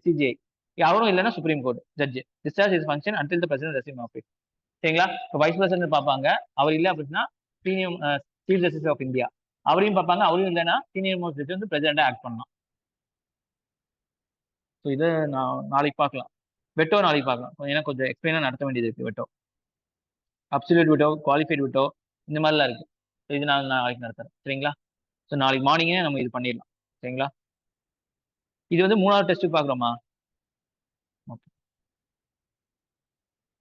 CJI. அவரும் இல்லைன்னா supreme court judge. Discharge is function until the president resume office. சரிங்களா? இப்போ வைஸ் பிரசிடென்ட் பார்ப்பாங்க, அவர் இல்லை அப்படின்னா சீஃப் ஜஸ்டிஸ் ஆஃப் இந்தியா அவரையும் பார்ப்பாங்க. அவரும் இல்லைன்னா சீனியர் மோஸ்ட் ஜட்ஜ் வந்து பிரசிடென்டா ஆக்ட் பண்ணலாம். ஸோ இதை நான் நாளைக்கு பார்க்கலாம். வெட்டோ நாளைக்கு பார்க்கலாம். ஏன்னா கொஞ்சம் எக்ஸ்பிளைனா நடத்த வேண்டியது இருக்கு. வெட்டோ, அப்சல்யூட் வெட்டோ, குவாலிஃபைட் வெட்டோ, இந்த மாதிரிலாம் இருக்கு. இது நான் நாளைக்கு நடத்துறேன். சரிங்களா? ஸோ நாளைக்கு மார்னிங்கே நம்ம இது பண்ணிடலாம். சரிங்களா? இது வந்து 3வது டெஸ்ட் பார்க்குறோமா?